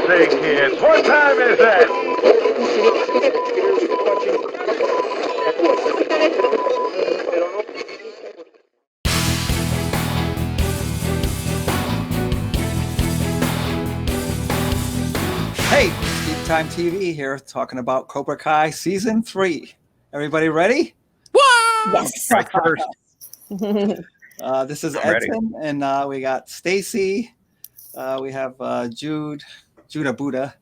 Wednesday, kids. What time is it? Hey, GeekTime TV here, talking about Cobra Kai Season 3. Everybody ready? Yes. Strike first. This is I'm ready. Edson, and we got Stacy. We have Judah Buddha,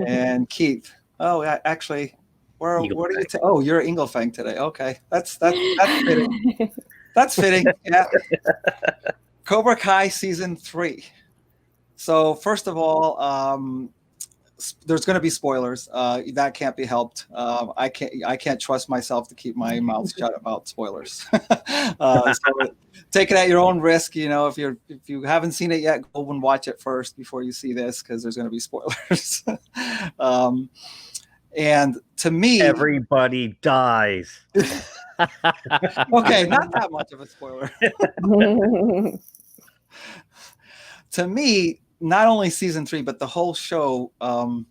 and Keith. Oh, actually, where are you? Oh, you're Inglefang today. Okay, that's fitting. That's fitting. Yeah. Cobra Kai Season 3. So first of all, there's going to be spoilers. That can't be helped. I can't trust myself to keep my mouth shut about spoilers. So take it at your own risk. You know, if you haven't seen it yet, go and watch it first before you see this, because there's going to be spoilers. And to me, Everybody dies. okay, not that much of a spoiler. To me, not only season 3, but the whole show, one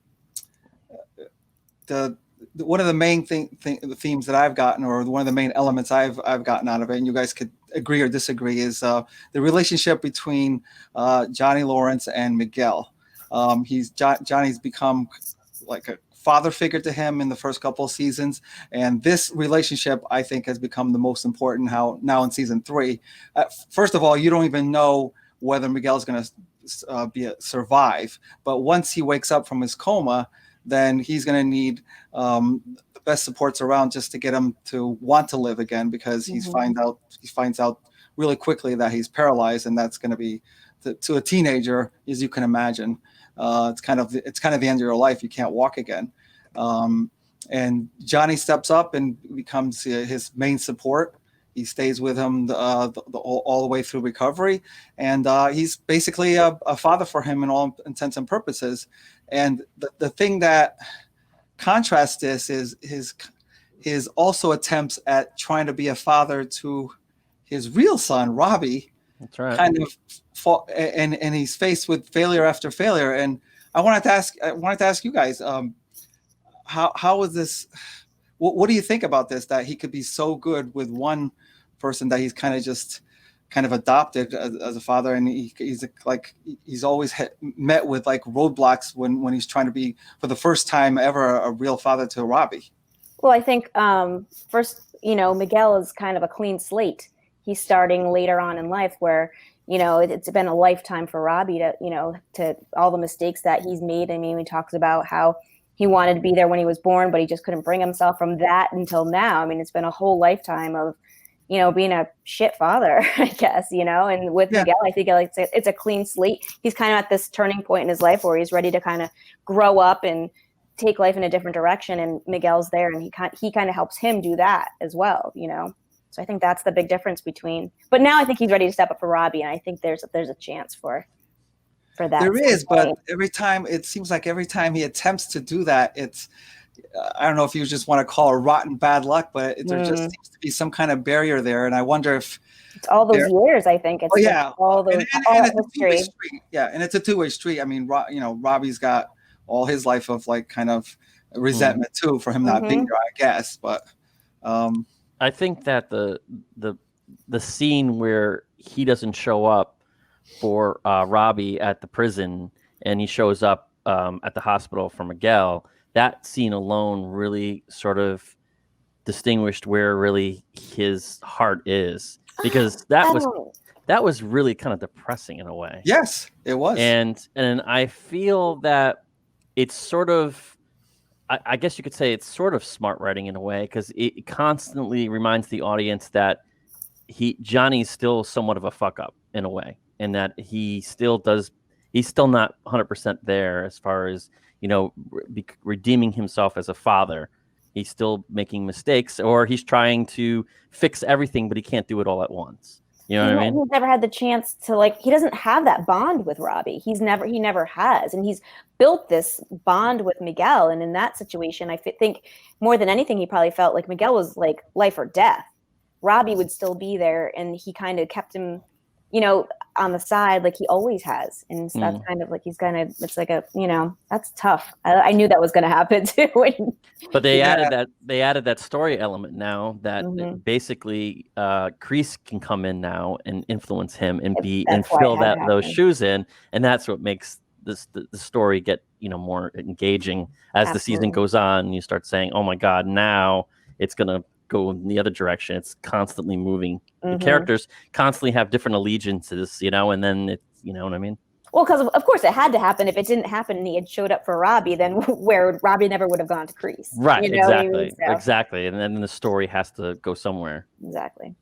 of the main themes that I've gotten, or one of the main elements I've gotten out of it, and you guys could agree or disagree, is the relationship between Johnny Lawrence and Miguel. Johnny's become like a father figure to him in the first couple of seasons, and this relationship, I think, has become the most important now in season 3. First of all, you don't even know whether Miguel's going to survive, but once he wakes up from his coma, then he's going to need the best supports around just to get him to want to live again, because he finds out really quickly that he's paralyzed, and that's going to be to a teenager, as you can imagine, it's kind of the end of your life. You can't walk again, and Johnny steps up and becomes his main support. He stays with him all the way through recovery, and he's basically a father for him in all intents and purposes. And the thing that contrasts this is his also attempts at trying to be a father to his real son, Robbie. That's right. Kind of, and he's faced with failure after failure. And I wanted to ask you guys, how is this? What do you think about this? That he could be so good with one person that he's kind of adopted as a father, and he's always met with like roadblocks when he's trying to be, for the first time ever, a real father to Robbie. Well, I think first, Miguel is kind of a clean slate. He's starting later on in life, where it's been a lifetime for Robbie to all the mistakes that he's made. I mean, he talks about how he wanted to be there when he was born, but he just couldn't bring himself from that until now. I mean, it's been a whole lifetime of being a shit father, I guess, and with Miguel, I think it's a clean slate. He's kind of at this turning point in his life where he's ready to kind of grow up and take life in a different direction. And Miguel's there, and he kind of helps him do that as well, So I think that's the big difference but now I think he's ready to step up for Robbie. And I think there's a chance for that. There is, but it seems like every time he attempts to do that, it's, I don't know if you just want to call it rotten bad luck, but there just seems to be some kind of barrier there. And I wonder if it's all those years, I think. It's all those, all that history. Yeah. And it's a two-way street. I mean, Robbie's got all his life of like kind of resentment too, for him not being there, I guess. But I think that the scene where he doesn't show up for Robbie at the prison, and he shows up at the hospital for Miguel, that scene alone really sort of distinguished where really his heart is, because that was really kind of depressing in a way. Yes, it was. And I feel that it's sort of, I guess you could say it's sort of smart writing in a way, because it constantly reminds the audience that Johnny's still somewhat of a fuck up in a way, and that he's still not 100% there as far as, redeeming himself as a father. He's still making mistakes, or he's trying to fix everything, but he can't do it all at once. You know what I mean? He's never had the chance to, he doesn't have that bond with Robbie. He never has. And he's built this bond with Miguel. And in that situation, I think more than anything, he probably felt like Miguel was like life or death. Robbie would still be there, and he kind of kept him you know, on the side, like he always has. And so that's kind of like, it's like a, you know, that's tough. I knew that was going to happen too. But they added that story element now that basically Kreese can come in now and influence him and fill those shoes in, and that's what makes the story get, you know, more engaging as the season goes on. And you start saying, oh my God, now it's gonna go in the other direction. It's constantly moving. The characters constantly have different allegiances, you know, and then it's, you know what I mean? Well, because of course it had to happen. If it didn't happen and he had showed up for Robbie, then where Robbie never would have gone to Kreese. Right, you know exactly. And then the story has to go somewhere. Exactly.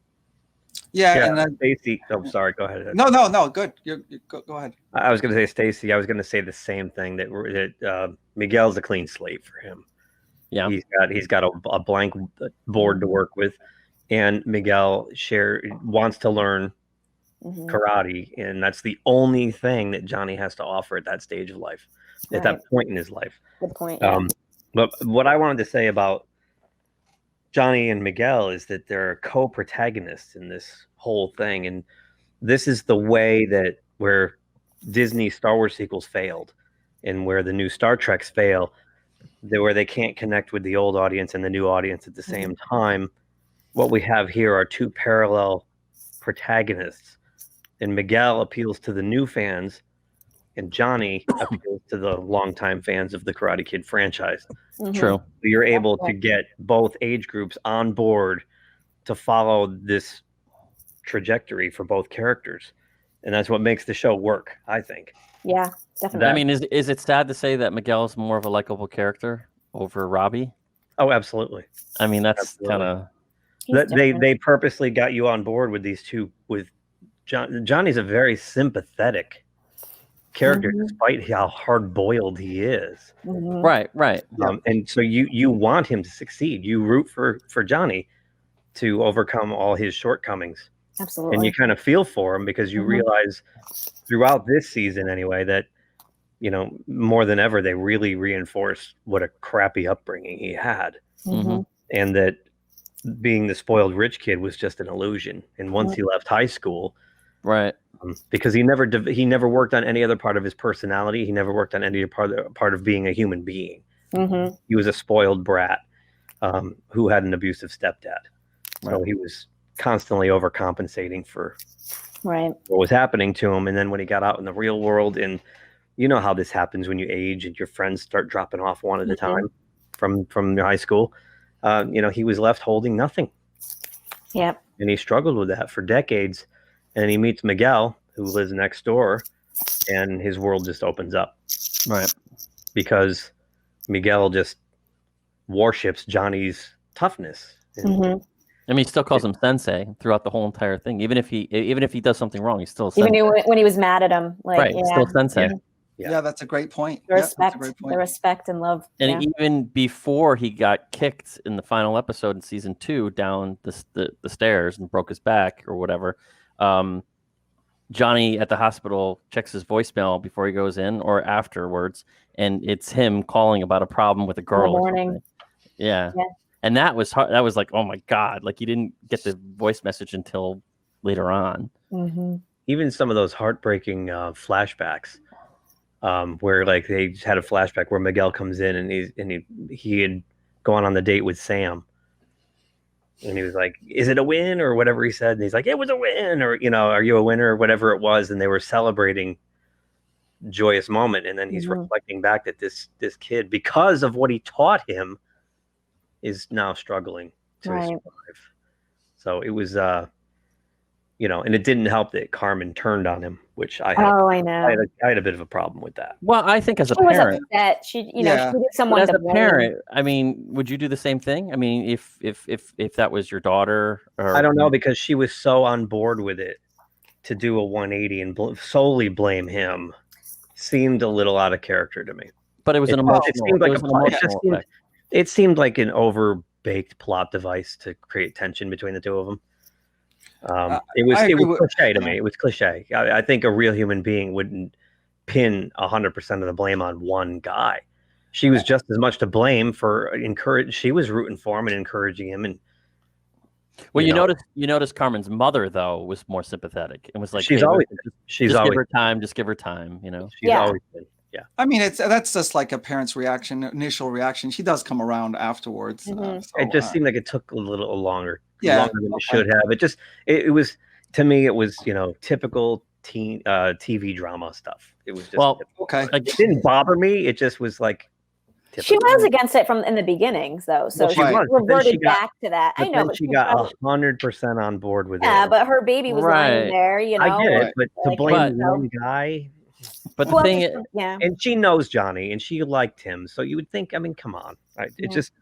Yeah, and then Stacey. I'm sorry. Go ahead. No. Good. You go ahead. I was going to say, Stacey. I was going to say the same thing, that Miguel's a clean slate for him. Yeah, he's got a blank board to work with, and Miguel wants to learn karate, and that's the only thing that Johnny has to offer at that stage of life, at that point in his life. Good point. Yeah. But what I wanted to say about Johnny and Miguel is that they're co-protagonists in this whole thing, and this is the way that where Disney Star Wars sequels failed, and where the new Star Treks fail, where they can't connect with the old audience and the new audience at the same time. What we have here are two parallel protagonists, and Miguel appeals to the new fans, and Johnny appeals to the longtime fans of the Karate Kid franchise. True. You're able to get both age groups on board to follow this trajectory for both characters, and that's what makes the show work, I think. Yeah, definitely. I mean, is it sad to say that Miguel's more of a likable character over Robbie? Oh, absolutely. I mean, that's kind of they purposely got you on board with these two. With Johnny's a very sympathetic character, despite how hard-boiled he is. Right. And so you want him to succeed. You root for Johnny to overcome all his shortcomings. Absolutely. And you kind of feel for him, because you realize throughout this season anyway that, you know, more than ever, they really reinforced what a crappy upbringing he had. And that being the spoiled rich kid was just an illusion. And once he left high school, right, because he never worked on any other part of his personality. He never worked on any part of being a human being. He was a spoiled brat who had an abusive stepdad. So he was constantly overcompensating for what was happening to him. And then when he got out in the real world, and you know how this happens when you age and your friends start dropping off one at a time from your high school, you know, he was left holding nothing. Yep. And he struggled with that for decades. And he meets Miguel, who lives next door, and his world just opens up. Right. Because Miguel just worships Johnny's toughness. I mean, he still calls him sensei throughout the whole entire thing. Even if he does something wrong, he's still sensei. Even when he was mad at him, he's still sensei. Yeah, that's a great point. The respect and love. And even before he got kicked in the final episode in season 2 down the stairs and broke his back or whatever, Johnny at the hospital checks his voicemail before he goes in or afterwards, and it's him calling about a problem with a girl. Good morning. Yeah. And that was hard. That was like, oh my God, like you didn't get the voice message until later on. Even some of those heartbreaking flashbacks, where like they had a flashback where Miguel comes in and he had gone on the date with Sam, and he was like, "Is it a win?" or whatever he said, and he's like, "It was a win," or, you know, "Are you a winner?" or whatever it was, and they were celebrating joyous moment, and then he's reflecting back that this kid, because of what he taught him, is now struggling to survive. So it was, you know, and it didn't help that Carmen turned on him, which I had. Oh, I know. I had a bit of a problem with that. Well, I think as a parent, was upset. She needed someone as to a parent, I mean, would you do the same thing? I mean, if that was your daughter, or I don't know, because she was so on board with it to do a 180 and solely blame him seemed a little out of character to me. But it was an emotional. It seemed like an overbaked plot device to create tension between the two of them. It was cliche to me. It was cliche. I think a real human being wouldn't pin 100% of the blame on one guy. She was just as much to blame for she was rooting for him and encouraging him, and Well, you notice Carmen's mother though was more sympathetic and was like, she's hey, always just give her time, just give her time, you know. She's always been. Yeah. I mean, that's just like a parent's reaction, initial reaction. She does come around afterwards. It just seemed like it took a little longer. Yeah, longer than it should have. It was, to me, it was, typical teen TV drama stuff. It was just okay. It didn't bother me. It just was like typical. She was against it from in the beginnings, though. So Well, she was. reverted back to that. I know, but she got 100% on board with it. Yeah, but her baby was lying there, you know. I get it, but to like, blame one guy. But the thing is, and she knows Johnny, and she liked him, so you would think. I mean, come on, it just.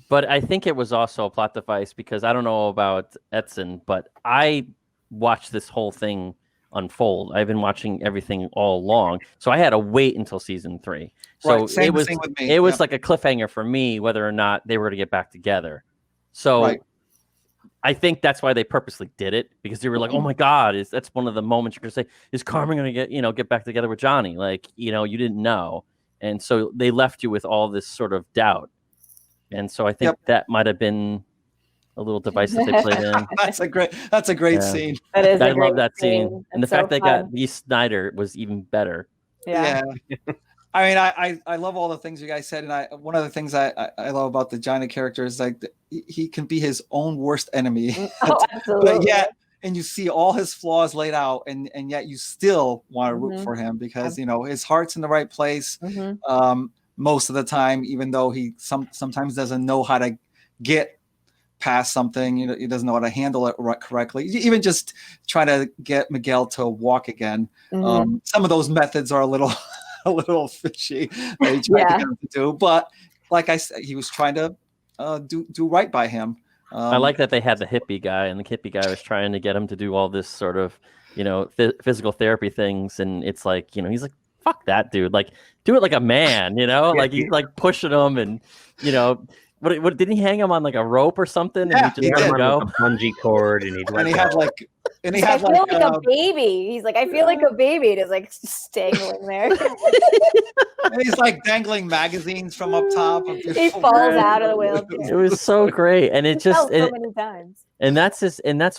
But I think it was also a plot device because I don't know about Edson, but I watched this whole thing unfold. I've been watching everything all along, so I had to wait until season 3. So Same it was thing with me. it was like a cliffhanger for me whether or not they were going to get back together. So I think that's why they purposely did it, because they were like, "Oh my God, that's one of the moments you're going to say, is Carmen going to get back together with Johnny?" Like, you didn't know, and so they left you with all this sort of doubt, and so I think that might have been a little device that they played in. That's a great scene. That is. I love that scene, and the fact they fun. got Lee Snyder was even better. Yeah. I mean, I love all the things you guys said, and one of the things I love about the Johnny character is like he can be his own worst enemy. Oh, absolutely. But yet, and you see all his flaws laid out, and yet you still want to root for him because his heart's in the right place most of the time, even though he sometimes doesn't know how to get past something. He doesn't know how to handle it correctly. Even just trying to get Miguel to walk again. Some of those methods are a little fishy that he tried to get him to do, but like I said, he was trying to do right by him. I like that they had the hippie guy, and the hippie guy was trying to get him to do all this sort of physical therapy things, and it's like he's like, fuck that dude, like do it like a man, like he's like pushing him, and what didn't he hang him on like a rope or something? Yeah, and he just let him go. A bungee cord, and he had like. And he had I feel like a baby. He's like, I feel like a baby. It is like just dangling there. And he's like dangling magazines from up top. He falls out of the wheelchair. It was so great, and it just so many times. And that's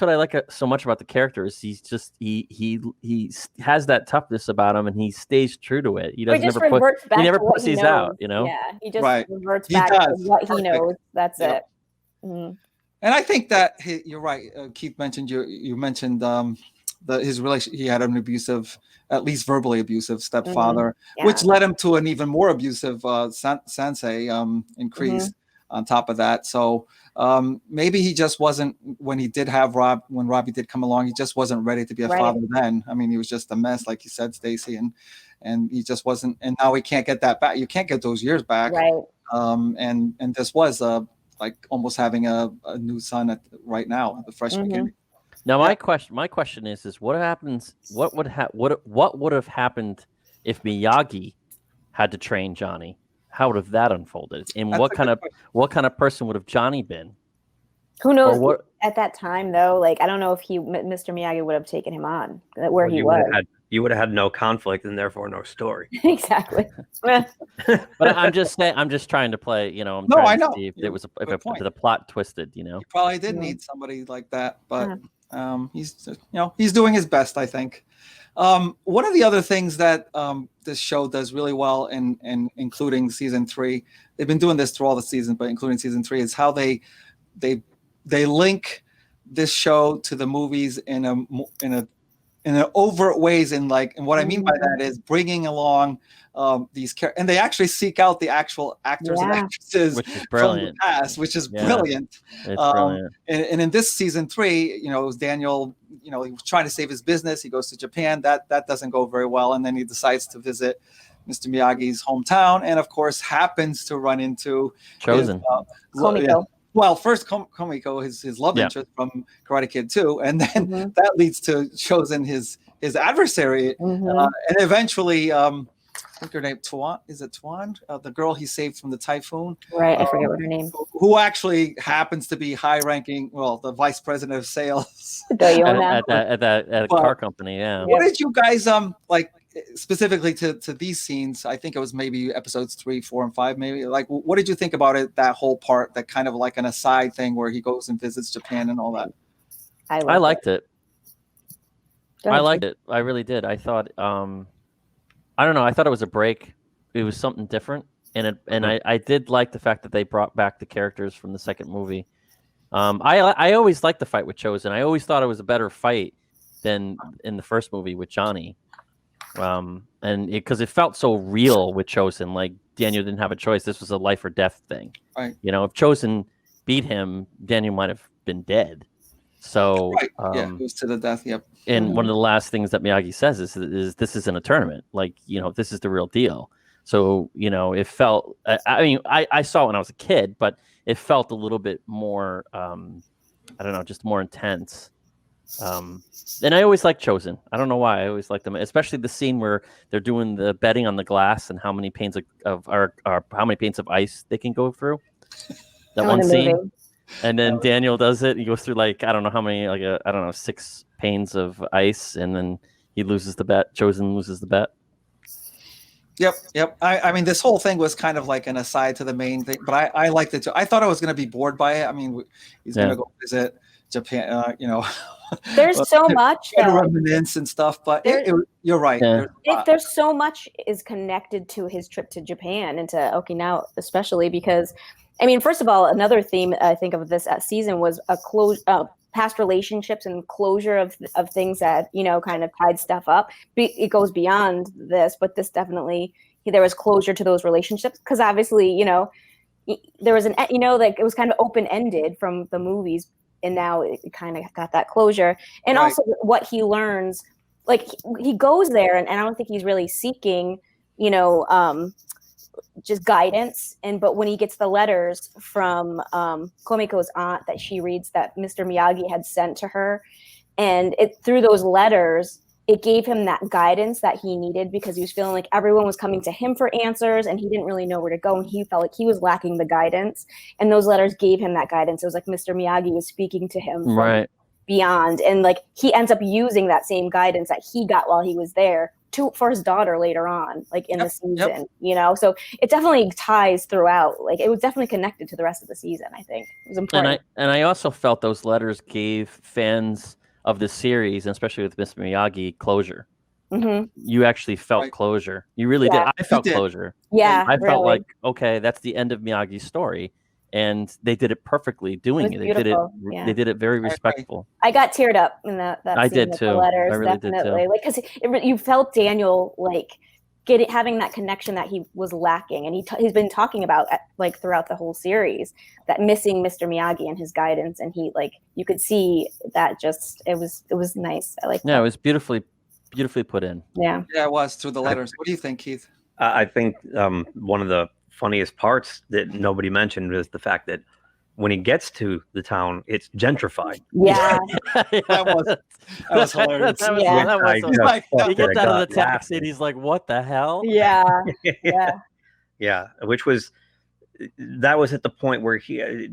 what I like so much about the character is he's just he has that toughness about him, and he stays true to it. He doesn't he never pussies out. Yeah, he just reverts back to what he knows. That's it. Mm-hmm. And I think that you're right. Keith mentioned you mentioned his relation. He had an abusive, at least verbally abusive stepfather, which led him to an even more abusive sensei increase on top of that. So maybe he just wasn't, when Robbie did come along, he just wasn't ready to be a father then. I mean, he was just a mess, like you said, Stacy, and he just wasn't. And now we can't get that back. You can't get those years back. Right. And this was like almost having a new son right now at the fresh beginning. Now my question is what happens? What would have happened if Miyagi had to train Johnny? How would have that unfolded? And what kind of person would have Johnny been? Who knows? At that time, though, like I don't know if Mr. Miyagi would have taken him on where he was. You would have had no conflict and therefore no story. Exactly. But I'm just saying. I'm just trying to play. I know. See if it was if the plot twisted. He probably did need somebody like that, but he's doing his best, I think. One of the other things that this show does really well, and including season 3, they've been doing this through all the seasons, but including season 3, is how they link this show to the movies in an overt ways. And what I mean by that is bringing along these characters, and they actually seek out the actual actors and actresses from the past, which is brilliant. It's brilliant. And in this season 3, it was Daniel. He was trying to save his business. He goes to Japan. That doesn't go very well, and then he decides to visit Mr. Miyagi's hometown, and of course happens to run into Chosen. Komiko. Well, first Komiko, his love interest from Karate Kid 2, and then that leads to Chosen, his adversary, and eventually, I think her name Tuan. Is it Tuan? The girl he saved from the typhoon. Right, I forget what her name. Who actually happens to be high-ranking, the vice president of sales at a car company. Yeah. What did you guys like? specifically to these scenes, I think it was maybe episodes 3, 4, and 5, maybe. Like, what did you think about it? That whole part, that kind of like an aside thing where he goes and visits Japan and all that. I liked it. Go ahead, I liked it. I really did. I thought, I don't know. I thought it was a break. It was something different, and I did like the fact that they brought back the characters from the second movie. I always liked the fight with Chosen. I always thought it was a better fight than in the first movie with Johnny. And because it felt so real with Chosen, like Daniel didn't have a choice. This was a life or death thing. Right. You know, if Chosen beat him, Daniel might have been dead. So Right. Yeah, it was to the death. Yep. And one of the last things that Miyagi says is this isn't a tournament. Like, you know, this is the real deal. So, you know, it felt, I mean, I saw it when I was a kid, but it felt a little bit more, I don't know, just more intense. And I always liked Chosen. I don't know why. I always liked them, especially the scene where they're doing the betting on the glass and how many panes of how many panes of ice they can go through. That one scene. And then Daniel does it. He goes through like, I don't know how many, like I don't know, 6 panes of ice, and then he loses the bet. Chosen loses the bet. Yep. I mean, this whole thing was kind of like an aside to the main thing, but I liked it too. I thought I was going to be bored by it. I mean, he's going to go visit Japan, you know. There's so much reminiscence and stuff, but you're right. Yeah. There's so much is connected to his trip to Japan and to Okinawa, especially because, I mean, first of all, another theme I think of this season was past relationships and closure of things that, you know, kind of tied stuff up. It goes beyond this, but this definitely, there was closure to those relationships because obviously, you know, there was like it was kind of open-ended from the movies, and now it kind of got that closure. And also what he learns, like he goes there and I don't think he's really seeking, you know, just guidance. But when he gets the letters from Komiko's aunt that she reads that Mr. Miyagi had sent to her, and through those letters, it gave him that guidance that he needed because he was feeling like everyone was coming to him for answers and he didn't really know where to go. And he felt like he was lacking the guidance. And those letters gave him that guidance. It was like Mr. Miyagi was speaking to him from beyond. And like he ends up using that same guidance that he got while he was there for his daughter later on, like in the season, you know? So it definitely ties throughout. Like it was definitely connected to the rest of the season, I think. It was important. And I also felt those letters gave fans of the series, and especially with Mr. Miyagi, closure. Mm-hmm. You actually felt closure. You really did. I felt closure. Yeah, I felt like, okay, that's the end of Miyagi's story, and they did it perfectly. Doing it, they did it very respectful. I got teared up in that I scene did with too. The letters, I really definitely. did too. Like because you felt Daniel like having that connection that he was lacking, and he's been talking about like throughout the whole series, that missing Mr. Miyagi and his guidance, and he like you could see that just it was nice. I like it was beautifully put in. Yeah, it was through the letters. What do you think, Keith? I think one of the funniest parts that nobody mentioned was the fact that when he gets to the town, it's gentrified. Yeah, that was hilarious. He gets out of the taxi and he's like, "What the hell?" Yeah, yeah. Which was that was at the point where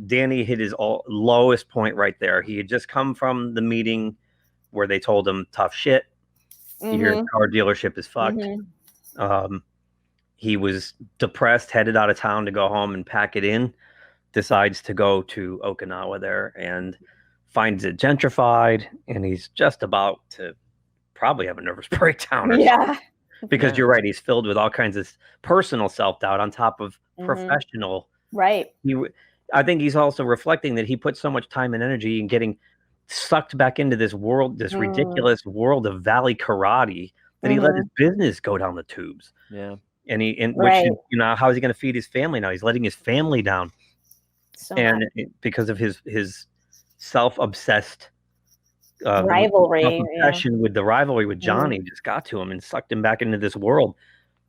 Danny hit his lowest point right there. He had just come from the meeting where they told him tough shit. Mm-hmm. Your car dealership is fucked. Mm-hmm. He was depressed, headed out of town to go home and pack it in. Decides to go to Okinawa there and finds it gentrified, and he's just about to probably have a nervous breakdown. Because you're right, he's filled with all kinds of personal self-doubt on top of professional. Right. I think he's also reflecting that he put so much time and energy in getting sucked back into this world, this ridiculous world of Valley Karate, that he let his business go down the tubes. Yeah. Which, you know, how is he going to feed his family now? He's letting his family down. Because of his self-obsessed rivalry, obsession with the rivalry with Johnny, just got to him and sucked him back into this world.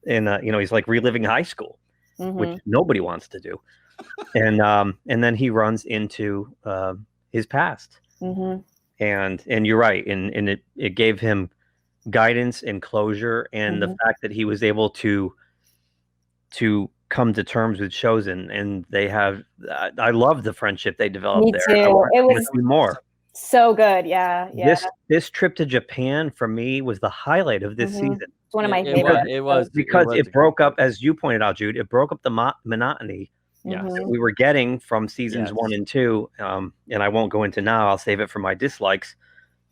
And you know, he's like reliving high school, which nobody wants to do. And then he runs into his past. And you're right, and it gave him guidance and closure, and the fact that he was able to come to terms with Chosen, and they have I love the friendship they developed. Me there. too. It was more. So good. Yeah. Yeah. This trip to Japan for me was the highlight of this season. It's one of my It favorite. was Because was it a broke great up, as you pointed out, Jude, it broke up the monotony Yes. that we were getting from seasons Yes. 1 and 2. And I won't go into now. I'll save it for my dislikes.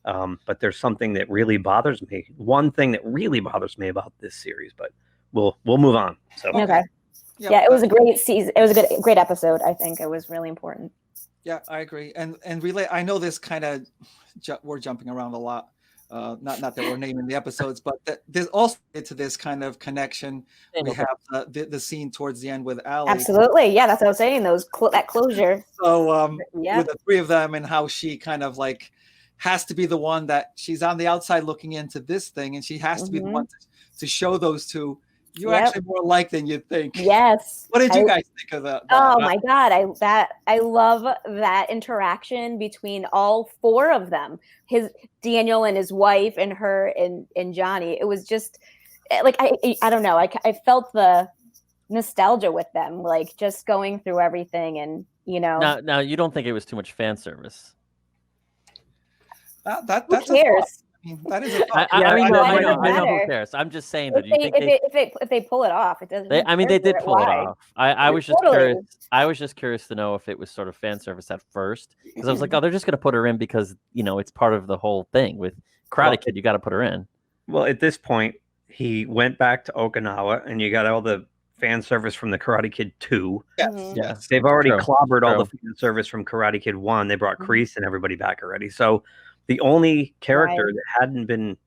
But there's something that really bothers me. One thing that really bothers me about this series, but we'll move on. So Okay. Yeah, it was a great season. It was a great episode. I think it was really important. Yeah, I agree. And relay. I know this kind of we're jumping around a lot. Not that we're naming the episodes, but there's also to this kind of connection. We have the scene towards the end with Allie. Absolutely. Yeah, that's what I was saying. That closure. So with the three of them and how she kind of like has to be the one that she's on the outside looking into this thing, and she has to be the one to show those two. You're actually more alike than you'd think. Yes. What did you guys think of that? Oh my God. I love that interaction between all four of them. Daniel and his wife and her and Johnny. It was just like, I don't know. I felt the nostalgia with them, like just going through everything and, you know. Now you don't think it was too much fan service? That's who cares? That is. I know who cares. I'm just saying that. If they pull it off, it doesn't. They did pull it off. I was just Totally. curious. I was just curious to know if it was sort of fan service at first, because I was like, oh, they're just going to put her in because it's part of the whole thing with Karate Kid. You got to put her in. Well, at this point, he went back to Okinawa, and you got all the fan service from the Karate Kid 2. Yes. They've already clobbered all the fan service from Karate Kid 1. They brought Kreese and everybody back already. So the only character that hadn't been,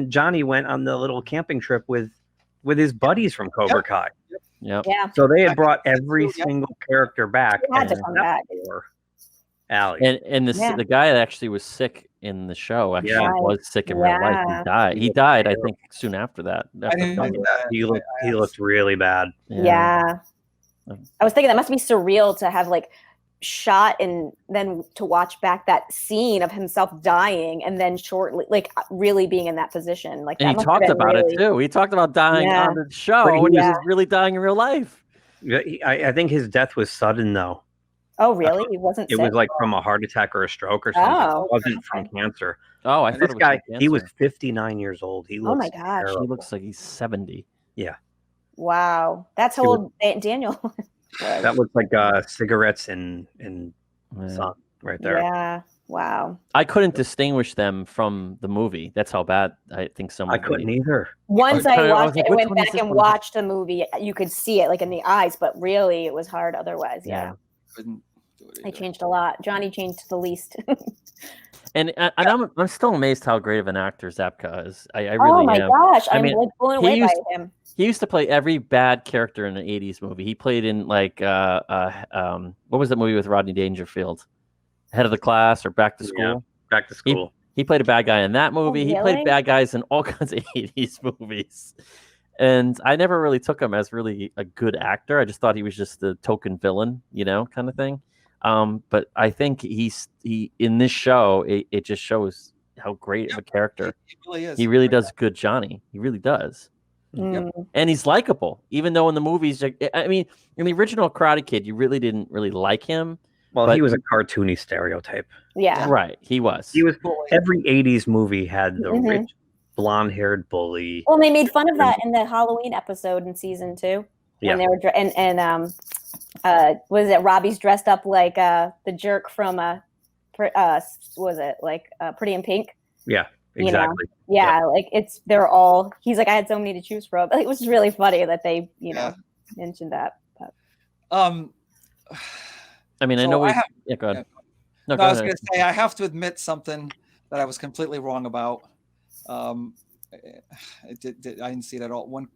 Johnny went on the little camping trip with his buddies from Cobra Kai. Yep. Yeah. So they had brought every single character back. They had to come back. Allie. And the guy that actually was sick in the show actually was sick in real life. He died, I think, soon after that. He looked really bad. Yeah. I was thinking that must be surreal to have like shot and then to watch back that scene of himself dying and then shortly like really being in that position. Like, and he talked about it too. He talked about dying on the show when he was really dying in real life. I think his death was sudden though. Oh, really? He wasn't. It was like from a heart attack or a stroke or something. Oh, it wasn't from cancer. Oh, I thought this guy. He was 59 years old. He looks. Oh my gosh. Terrible. He looks like he's 70. Yeah. Wow, that's how old Daniel. That looks like cigarettes and sun right there. Yeah. Wow. I couldn't distinguish them from the movie. That's how bad I think some. I couldn't either. Once I watched it, like, went back and watched the movie, you could see it like in the eyes, but really it was hard otherwise. Yeah. Couldn't do it I changed a lot. Johnny changed to the least. And I'm still amazed how great of an actor Zabka is. I really am. Oh my gosh, I'm like blown away by him. He used to play every bad character in an 80s movie. He played in like what was that movie with Rodney Dangerfield? Head of the Class or Back to School? Yeah, Back to School. He played a bad guy in that movie. Really? He played bad guys in all kinds of 80s movies. And I never really took him as really a good actor. I just thought he was just the token villain, kind of thing. But I think he in this show, it just shows how great of a character he really is. He really does good Johnny. He really does. And he's likable, even though in the movies, I mean, in the original Karate Kid, you really didn't really like him. Well, he was a cartoony stereotype. Yeah. Right. He was. Every 80s movie had the rich, blonde-haired bully. Well, they made fun of that in the Halloween episode in season 2. Yeah. When they were was it Robbie's dressed up like the jerk from was it like Pretty in Pink? Yeah, exactly. Yeah, like they're all. He's like, I had so many to choose from. It was really funny that they mentioned that. But. I mean, I know we. Go ahead. No, I was going to say I have to admit something that I was completely wrong about. I didn't see it at all. When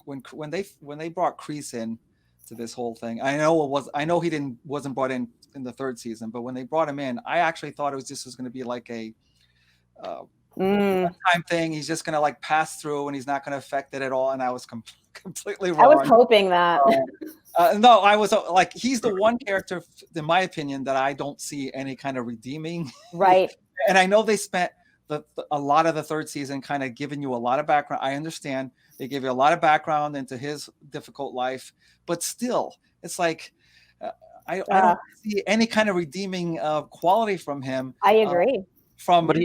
they brought Kreese in to this whole thing, I know he wasn't brought in the third season, but when they brought him in, I actually thought it was going to be like a time thing. He's just going to like pass through and he's not going to affect it at all. And I was completely wrong. I was hoping that. No, I was like, he's the one character, in my opinion, that I don't see any kind of redeeming. Right. And I know they spent a lot of the third season kind of giving you a lot of background. I understand they gave you a lot of background into his difficult life, but still, it's like I don't see any kind of redeeming quality from him. I agree. But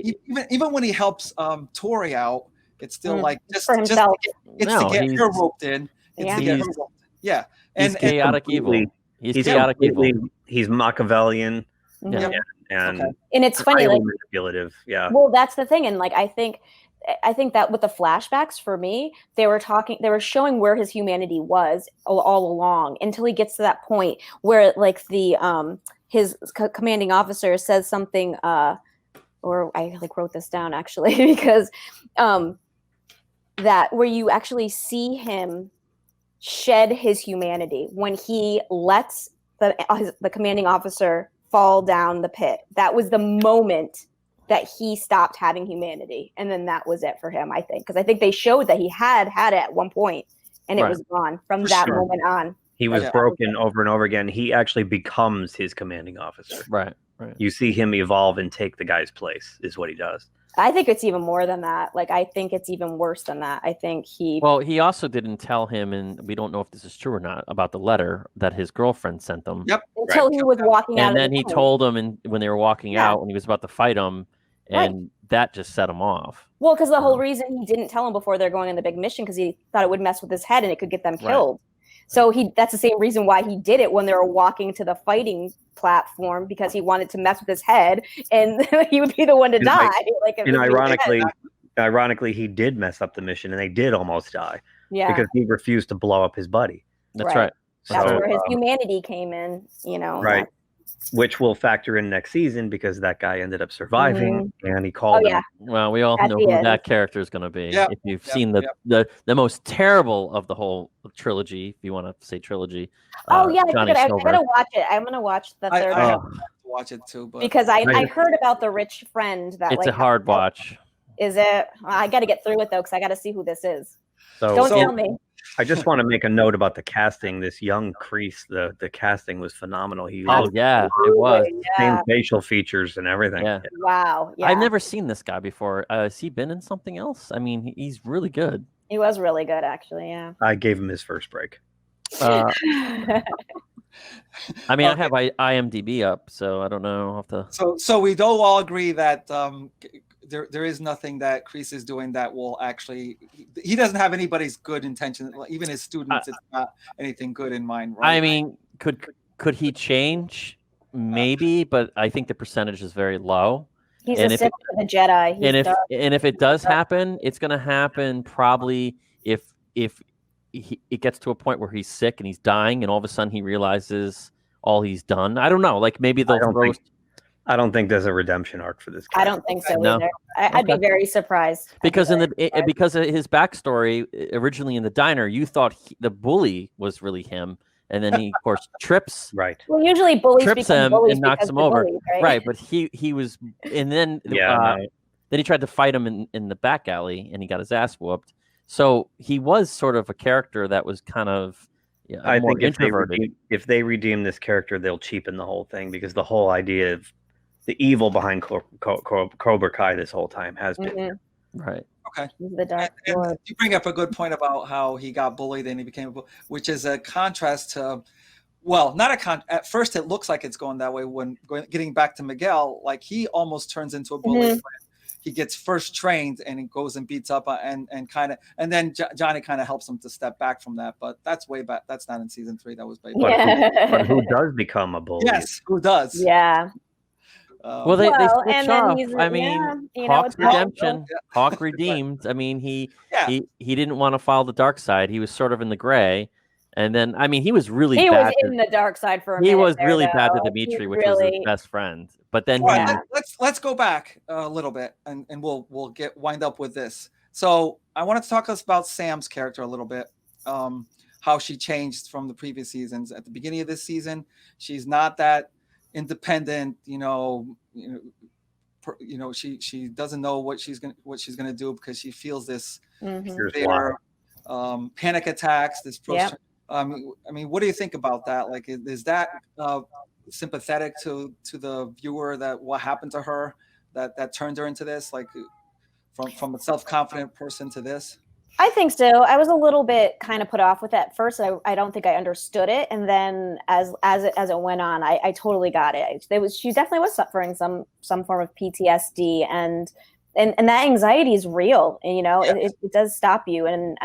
Even when he helps Tori out, it's still like just for himself. To get her roped in. It's to get her roped in. Yeah, He's chaotic evil. He's chaotic evil. He's Machiavellian Mhm. and And it's funny, highly like, manipulative. Yeah. well, that's the thing, and like I think that with the flashbacks for me, they were showing where his humanity was all along until he gets to that point where like the his commanding officer says something or I like wrote this down actually because that where you actually see him shed his humanity when he lets the commanding officer fall down the pit. That was the moment that he stopped having humanity, and then that was it for him, I think, because I think they showed that he had it at one point, and it was gone from that moment on. He was broken over and over again. He actually becomes his commanding officer. Right. You see him evolve and take the guy's place is what he does. I think it's even more than that. Like, I think it's even worse than that. I think he also didn't tell him, and we don't know if this is true or not, about the letter that his girlfriend sent them. Yep. Until he was walking out. And then he told him, and when they were walking out, when he was about to fight him, and that just set him off. Well, because the whole reason he didn't tell him before they're going on the big mission, because he thought it would mess with his head and it could get them killed. So that's the same reason why he did it when they were walking to the fighting platform, because he wanted to mess with his head and he would be the one to die. And ironically, he did mess up the mission and they did almost die. Yeah. Because he refused to blow up his buddy. That's right. That's where his humanity came in, Right. Which will factor in next season because that guy ended up surviving and he called him. Well, we all know who that character is going to be. If you've seen the most terrible of the whole trilogy, if you want to say trilogy. I gotta watch it. I'm gonna watch the third one. I have to watch it too, but because I heard about the rich friend that it's a hard watch. Is it? I got to get through it though, because I got to see who this is. So, don't tell me. I just want to make a note about the casting. This young Kreese, the casting was phenomenal. It was. Same facial features and everything. Yeah. Wow. Yeah. I've never seen this guy before. Has he been in something else? I mean, he's really good. He was really good, actually. Yeah. I gave him his first break. I mean, I have IMDb up, so I don't know. I'll have to... So we don't all agree that there is nothing that Kreese is doing that will actually. He doesn't have anybody's good intention. Even his students, it's not anything good in mind. Right? I mean, could he change? Maybe, but I think the percentage is very low. He's a Sith of the Jedi. And if it does happen, it's going to happen probably if it gets to a point where he's sick and he's dying, and all of a sudden he realizes all he's done. I don't know. Like maybe they'll roast. I don't think there's a redemption arc for this character. I don't think so either. I'd be very surprised. Because because of his backstory, originally in the diner, you thought the bully was really him, and then he of course trips. Right. Well, usually bullies trips become him bullies and knocks because him they're over. bullies, right? Right, but he was, and then then he tried to fight him in the back alley, and he got his ass whooped. So he was sort of a character that was kind of I more think introverted. if they redeem this character, they'll cheapen the whole thing, because the whole idea of the evil behind Cobra Kai this whole time has been right. Okay. The Dark and Lord. you bring up a good point about how he got bullied and he became a bully, which is a contrast to, well, not a at first it looks like it's going that way when getting back to Miguel, like he almost turns into a bully when he gets first trained and he goes and beats up and then Johnny kind of helps him to step back from that, but that's way back. That's not in season 3. That was way back. But who does become a bully? Yes, who does? Yeah. Well, they switch off. I mean, Hawk's it's redemption. Hawk redeemed. I mean, he didn't want to follow the dark side. He was sort of in the gray, and then I mean, he was really bad. He was in the dark side for a minute. He was there, really though. bad to Dimitri, which was his best friend. But then let's go back a little bit, and we'll wind up with this. So I wanted to talk about Sam's character a little bit. How she changed from the previous seasons. At the beginning of this season, she's not that independent, she doesn't know what she's gonna do because she feels this panic attacks, this I mean, what do you think about that? Like, is that sympathetic to the viewer, that what happened to her that turned her into this, like from a self-confident person to this? I think so. I was a little bit kind of put off with it at first. I don't think I understood it, and then as it went on, I totally got it. She definitely was suffering some form of PTSD, and that anxiety is real, and it does stop you, and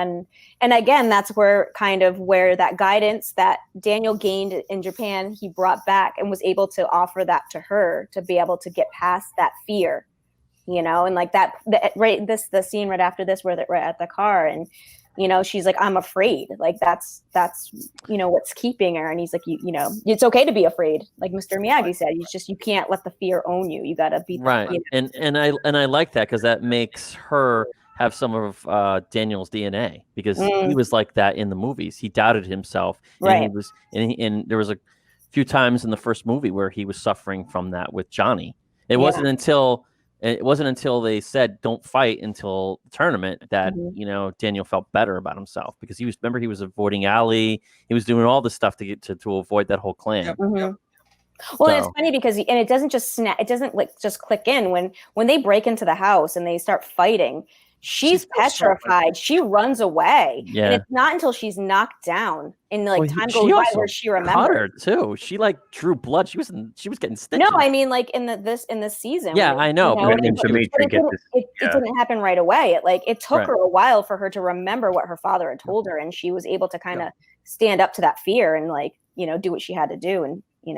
again, that's where that guidance that Daniel gained in Japan, he brought back and was able to offer that to her to be able to get past that fear. And like the scene right after this where they're right at the car, and she's like, I'm afraid, like that's what's keeping her, and he's like, it's okay to be afraid, like Mr. Miyagi said, you can't let the fear own you, you gotta beat right. And I like that, because that makes her have some of Daniel's DNA, because he was like that in the movies. He doubted himself, and right. he was and there was a few times in the first movie where he was suffering from that with Johnny. It wasn't until they said don't fight until the tournament that Daniel felt better about himself, because he was avoiding Ali, he was doing all this stuff to get to avoid that whole clan. Yep. Well, and it's funny because it doesn't just snap, it doesn't like just click in when they break into the house and they start fighting. She's petrified. She runs away. Yeah. And it's not until she's knocked down and time goes by where she remembers. Her too. She drew blood. She was getting stitches. No, I mean in this season. Yeah, I know. It didn't happen right away. It took her a while for her to remember what her father had told her, and she was able to kind of stand up to that fear and do what she had to do, and she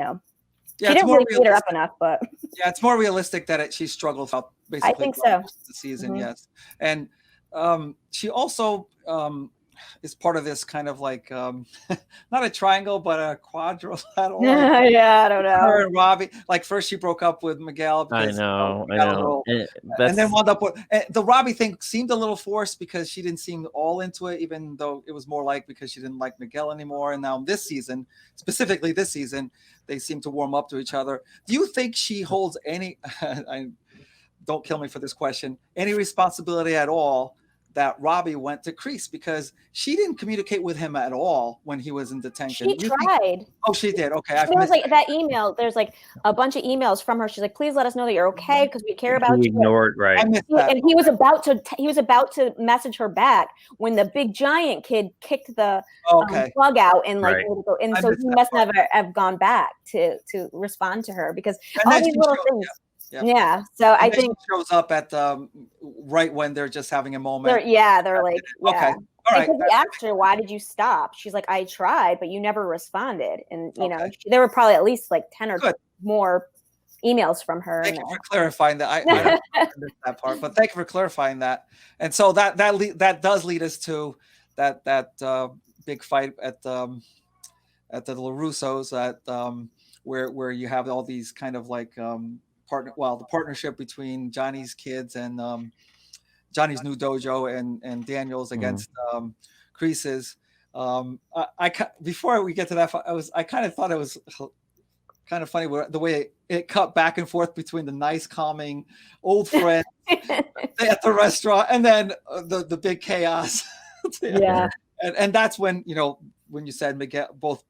didn't really beat her up enough, but yeah, it's more realistic that she struggled out basically. I think so. The season, yes, and she also is part of this kind of like not a triangle but a quadrilateral. Yeah, I don't know. Her and Robbie, first she broke up with Miguel. Because, I know. And then wound up with the Robbie thing seemed a little forced because she didn't seem all into it, even though it was more because she didn't like Miguel anymore. And now specifically this season, they seem to warm up to each other. Do you think she holds any? Don't kill me for this question. Any responsibility at all that Robbie went to Crease, because she didn't communicate with him at all when he was in detention. She tried. She did. Okay. There was that email. There's a bunch of emails from her. She's like, please let us know that you're okay because we care about you. Ignored, right? And he was about to message her back when the big giant kid kicked the plug out and and so he must never have gone back to respond to her, because all these little things. Yeah. So I think she shows up at right when they're just having a moment. They're like, okay, all right. Because he asked her, "Why did you stop?" She's like, "I tried, but you never responded." And there were probably at least 10 or more emails from her. Thank you for clarifying that. I don't understand that part, but thank you for clarifying that. And so that does lead us to that big fight at the LaRussos where you have all these kind of the partnership between Johnny's kids and Johnny's new dojo and Daniel's against Crease's. Before we get to that, I kind of thought it was kind of funny the way it cut back and forth between the nice, calming old friend at the restaurant and then the big chaos. Yeah, and that's when when you said Miguel, both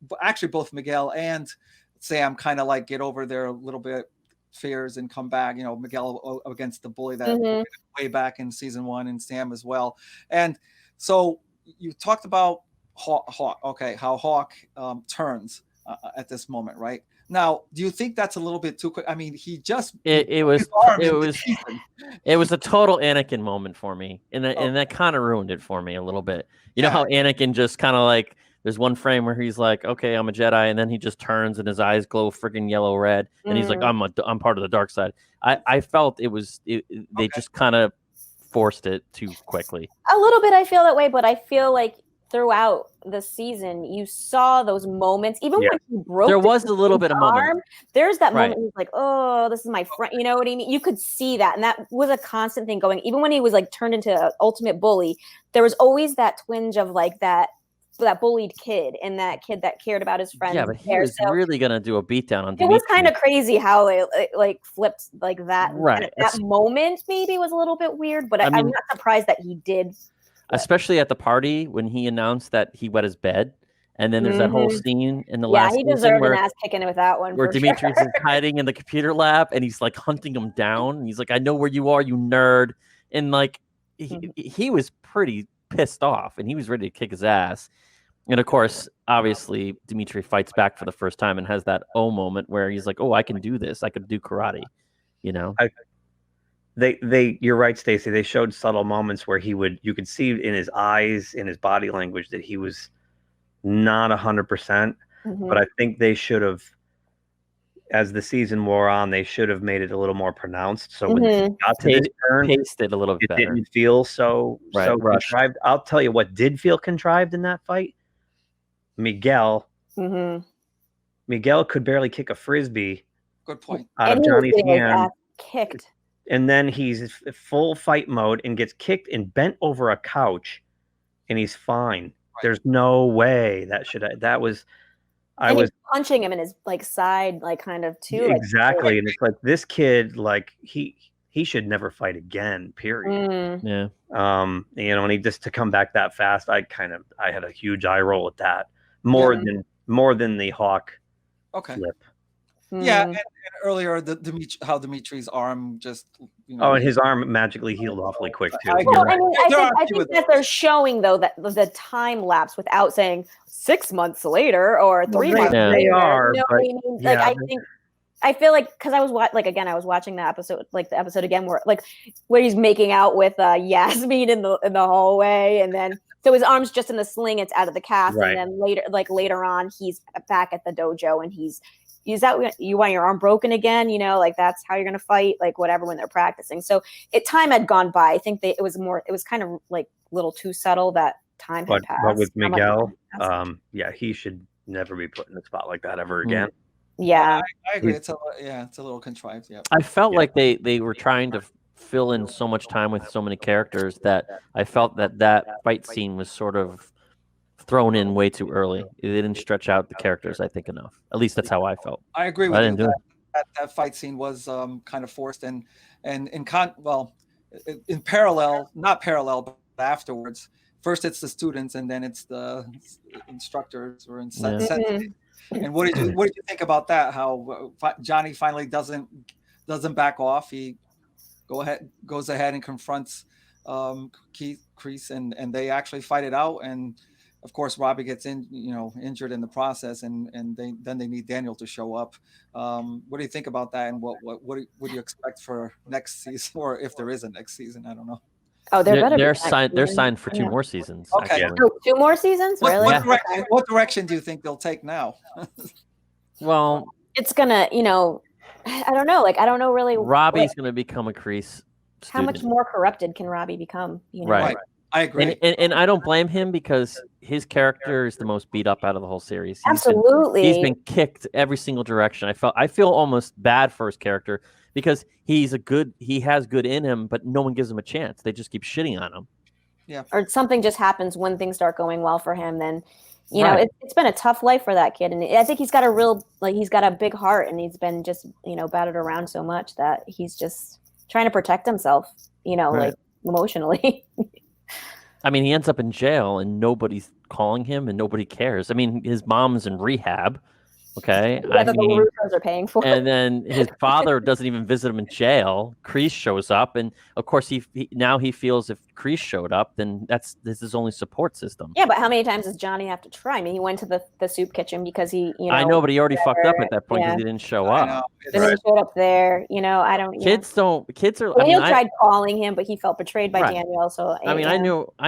Miguel and Sam kind of get over their little bit fears and come back, Miguel against the bully that way back in season 1, and Sam as well. And so you talked about Hawk, how Hawk turns at this moment, right? Now, do you think that's a little bit too quick? I mean, he just it was a total Anakin moment for me, and that kind of ruined it for me a little bit. You know how Anakin just kind of there's one frame where he's like, okay, I'm a Jedi, and then he just turns and his eyes glow freaking yellow red, and he's like, I'm part of the dark side. I felt they just kind of forced it too quickly. A little bit, I feel that way, but I feel like throughout the season, you saw those moments. Even when he broke, there was a little bit of moment. There's that moment. He's like, "Oh, this is my friend." You know what I mean? You could see that, and that was a constant thing going. Even when he was turned into an ultimate bully, there was always that twinge of that bullied kid and that kid that cared about his friends. Yeah, but he was really gonna do a beatdown on. It was kind of crazy how they flipped that. Right, that moment maybe was a little bit weird, but I'm not surprised that he did. Especially at the party when he announced that he wet his bed, and then there's that whole scene in the last. Yeah, he deserved an ass kicking with that one. Where Demetrius is hiding in the computer lab, and he's hunting him down. And he's like, "I know where you are, you nerd!" And he was pretty pissed off, and he was ready to kick his ass. And of course, obviously, Dimitri fights back for the first time and has that moment where he's like, "Oh, I can do this. I could do karate." You know. You're right, Stacey. They showed subtle moments where you could see in his eyes, in his body language, that he was not 100%. But I think they should have, as the season wore on, they should have made it a little more pronounced. So when it got to this turn, paced it a little bit better. It didn't feel so contrived. I'll tell you what did feel contrived in that fight. Miguel. Miguel could barely kick a frisbee. Good point. Out of Johnny's hand. Kicked. And then he's full fight mode and gets kicked and bent over a couch, and he's fine. Right. There's no way that was. I was punching him in his side, kind of too. Exactly, and it's like this kid, he should never fight again. Period. Yeah. And he just to come back that fast, I had a huge eye roll at that. More than the Hawk. Flip. Yeah, and earlier how Dimitri's arm just and his arm magically healed awfully quick too. I think that they're showing though that the time lapse without saying 6 months later or 3 months later. They are, I feel like because I was watching the episode again where he's making out with Yasmin in the hallway, and then so his arm's just in the sling, it's out of the cast, and then later on he's back at the dojo and is that you want your arm broken again? That's how you're going to fight, whatever, when they're practicing. So time had gone by. I think it was kind of a little too subtle that time had passed. But with Miguel, he should never be put in a spot like that ever again. Yeah. I agree. It's a little contrived. Yeah. I felt like they were trying to fill in so much time with so many characters that I felt that fight scene was sort of thrown in way too early. It didn't stretch out the characters, I think, enough. At least that's how I felt. I agree with you. That fight scene was kind of forced in parallel, not parallel, but afterwards. First it's the students, and then it's the instructors or sensei. And what did you think about that? How Johnny finally doesn't back off. He goes ahead and confronts Kreese, and they actually fight it out. And of course, Robbie gets injured in the process, and then they need Daniel to show up. What do you think about that? And what do you expect for next season, or if there is a next season? I don't know. Oh, they're signed for 2 more seasons. Okay, oh, 2 more seasons. Really? What direction do you think they'll take now? Well, it's gonna, I don't know. I don't know really. Robbie's gonna become a Kreese student. How much more corrupted can Robbie become? Right. I agree. And I don't blame him because his character is the most beat up out of the whole series. He's been kicked every single direction. I feel almost bad for his character because he has good in him, but no one gives him a chance. They just keep shitting on him. Yeah. Or something just happens when things start going well for him. Then, it's been a tough life for that kid. And I think he's got he's got a big heart, and he's been just, battered around so much that he's just trying to protect himself, emotionally. I mean, he ends up in jail and nobody's calling him and nobody cares. I mean, his mom's in rehab. Okay. The Russos are paying for. And then his father doesn't even visit him in jail. Kreese shows up, and of course he feels if Kreese showed up, then this is his only support system. Yeah, but how many times does Johnny have to try? I mean, he went to the soup kitchen because he, I know, but he already fucked up at that point because he didn't show up. Then he showed up there. I don't. Kids are. Daniel tried calling him, but he felt betrayed by Daniel. So I mean, I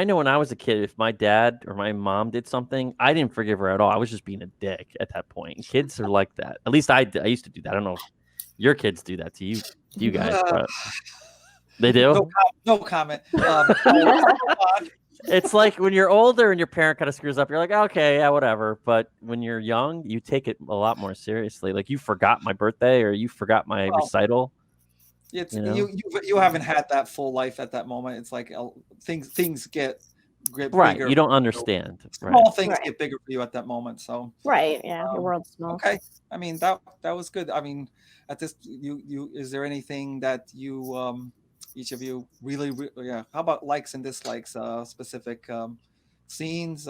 know when I was a kid, if my dad or my mom did something, I didn't forgive her at all. I was just being a dick at that point. Kids are like that. At least I used to do that. I don't know if your kids do that to you guys, but they do. No comment. It's like when you're older and your parent kind of screws up, you're like, okay, yeah, whatever. But when you're young, you take it a lot more seriously. Like, you forgot my birthday or you forgot my recital. It's you haven't had that full life at that moment. It's like things get bigger. Right. You don't understand. Small things get bigger for you at that moment. So your world's small. Okay. I mean, that was good. I mean, at this, is there anything that you each of you really how about likes and dislikes, specific scenes,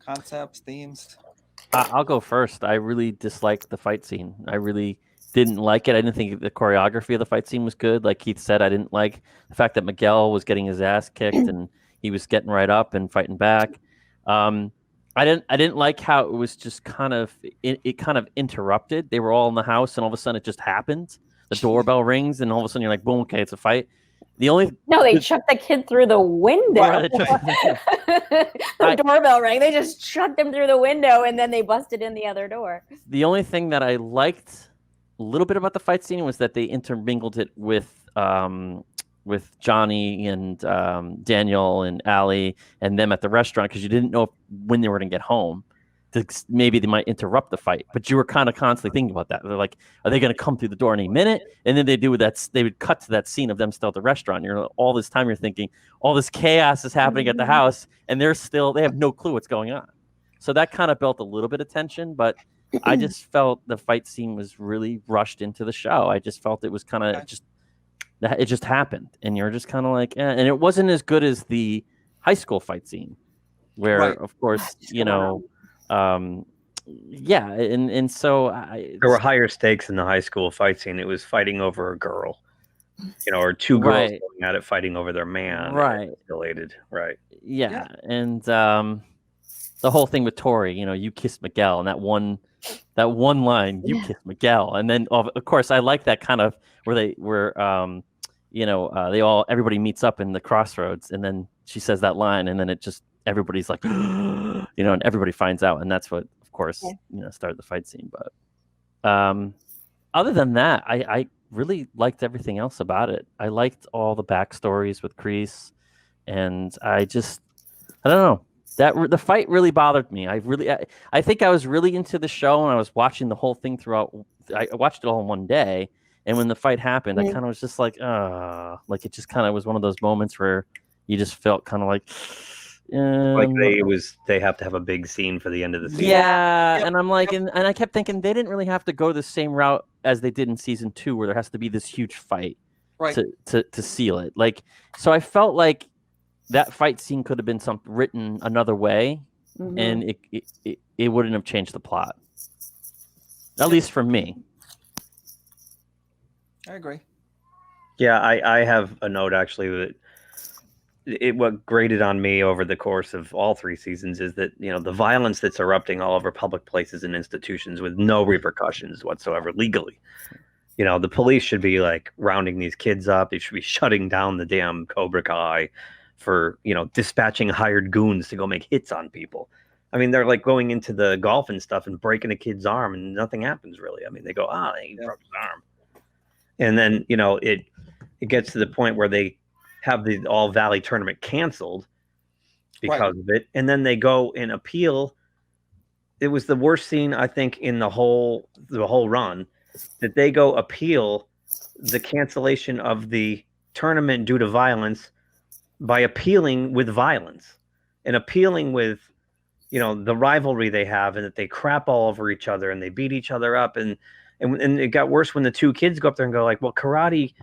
concepts, themes? I'll go first. I really disliked the fight scene. I really didn't like it. I didn't think the choreography of the fight scene was good. Like Keith said, I didn't like the fact that Miguel was getting his ass kicked and he was getting right up and fighting back. I didn't like how it was just kind of it kind of interrupted. They were all in the house, and all of a sudden it just happened. The doorbell rings, and all of a sudden you're like, boom, okay, it's a fight. They chucked the kid through the window. Right, the doorbell rang. They just chucked him through the window, and then they busted in the other door. The only thing that I liked a little bit about the fight scene was that they intermingled it with Johnny and Daniel and Allie and them at the restaurant, because you didn't know when they were going to get home. Maybe they might interrupt the fight, but you were kind of constantly thinking about that. They're like, are they going to come through the door any minute? And then they would cut to that scene of them still at the restaurant. All this time you're thinking all this chaos is happening at the house, and they have no clue what's going on. So that kind of built a little bit of tension, but I just felt the fight scene was really rushed into the show. I just felt it was kind of it just happened, and you're just kind of like, and it wasn't as good as the high school fight scene, where of course and so there were higher stakes in the high school fight scene. It was fighting over a girl, or two girls going at it, fighing over their man, right? Related, right? Yeah. And the whole thing with Tori, you kissed Miguel, and that one line, you kissed Miguel, and then of course I like that kind of where everybody meets up in the crossroads, and then she says that line, and then it just everybody's like, and everybody finds out, and that's what, of course, started the fight scene. But other than that, I really liked everything else about it. I liked all the backstories with Kreese, and I don't know. The fight really bothered me. I think I was really into the show, and I was watching the whole thing throughout. I watched it all in one day, and when the fight happened, I kind of was just like it just kind of was one of those moments where you just felt kind of like they have to have a big scene for the end of the season. Yeah, and I'm like, and I kept thinking they didn't really have to go the same route as they did in season 2, where there has to be this huge fight to seal it. Like, so I felt like that fight scene could have been written another way, and it wouldn't have changed the plot. At least for me. I agree. Yeah, I have a note actually that what grated on me over the course of all 3 seasons is that the violence that's erupting all over public places and institutions with no repercussions whatsoever legally. The police should be like rounding these kids up. They should be shutting down the damn Cobra Kai for dispatching hired goons to go make hits on people. I mean, they're like going into the golf and stuff and breaking a kid's arm, and nothing happens really. I mean, they go, he broke his arm, and then it gets to the point where they have the All Valley tournament canceled because of it, and then they go and appeal. It was the worst scene, I think, in the whole run, that they go appeal the cancellation of the tournament due to violence by appealing with violence and appealing with the rivalry they have, and that they crap all over each other and they beat each other up, and it got worse when the 2 kids go up there and go like, well, karate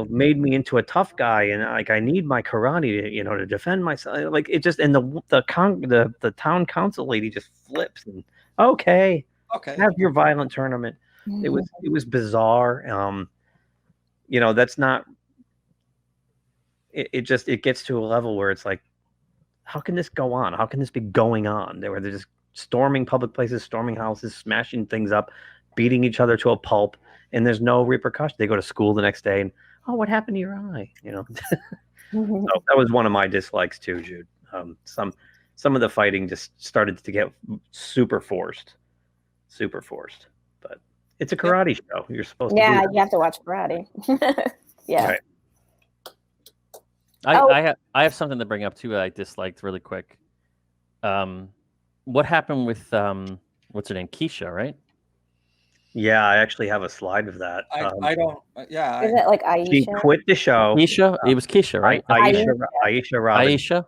made me into a tough guy, and I need my karate to to defend myself. Like, it just, and the town council lady just flips and okay, have your violent tournament. It was bizarre. That's not. It gets to a level where it's like, how can this go on? How can this be going on? They're just storming public places, storming houses, smashing things up, beating each other to a pulp, and there's no repercussion. They go to school the next day and, what happened to your eye? So that was one of my dislikes too, Jude. Some of the fighting just started to get super forced, but it's a karate show. You're supposed to. Yeah, you have to watch karate. Yeah. Right. I have something to bring up too that I disliked really quick. What happened with what's her name, Keisha, right? Yeah, I actually have a slide of that. I don't. Yeah. Is it like Aisha? She quit the show. Keisha, it was Keisha, right? Aisha Robinson. Aisha.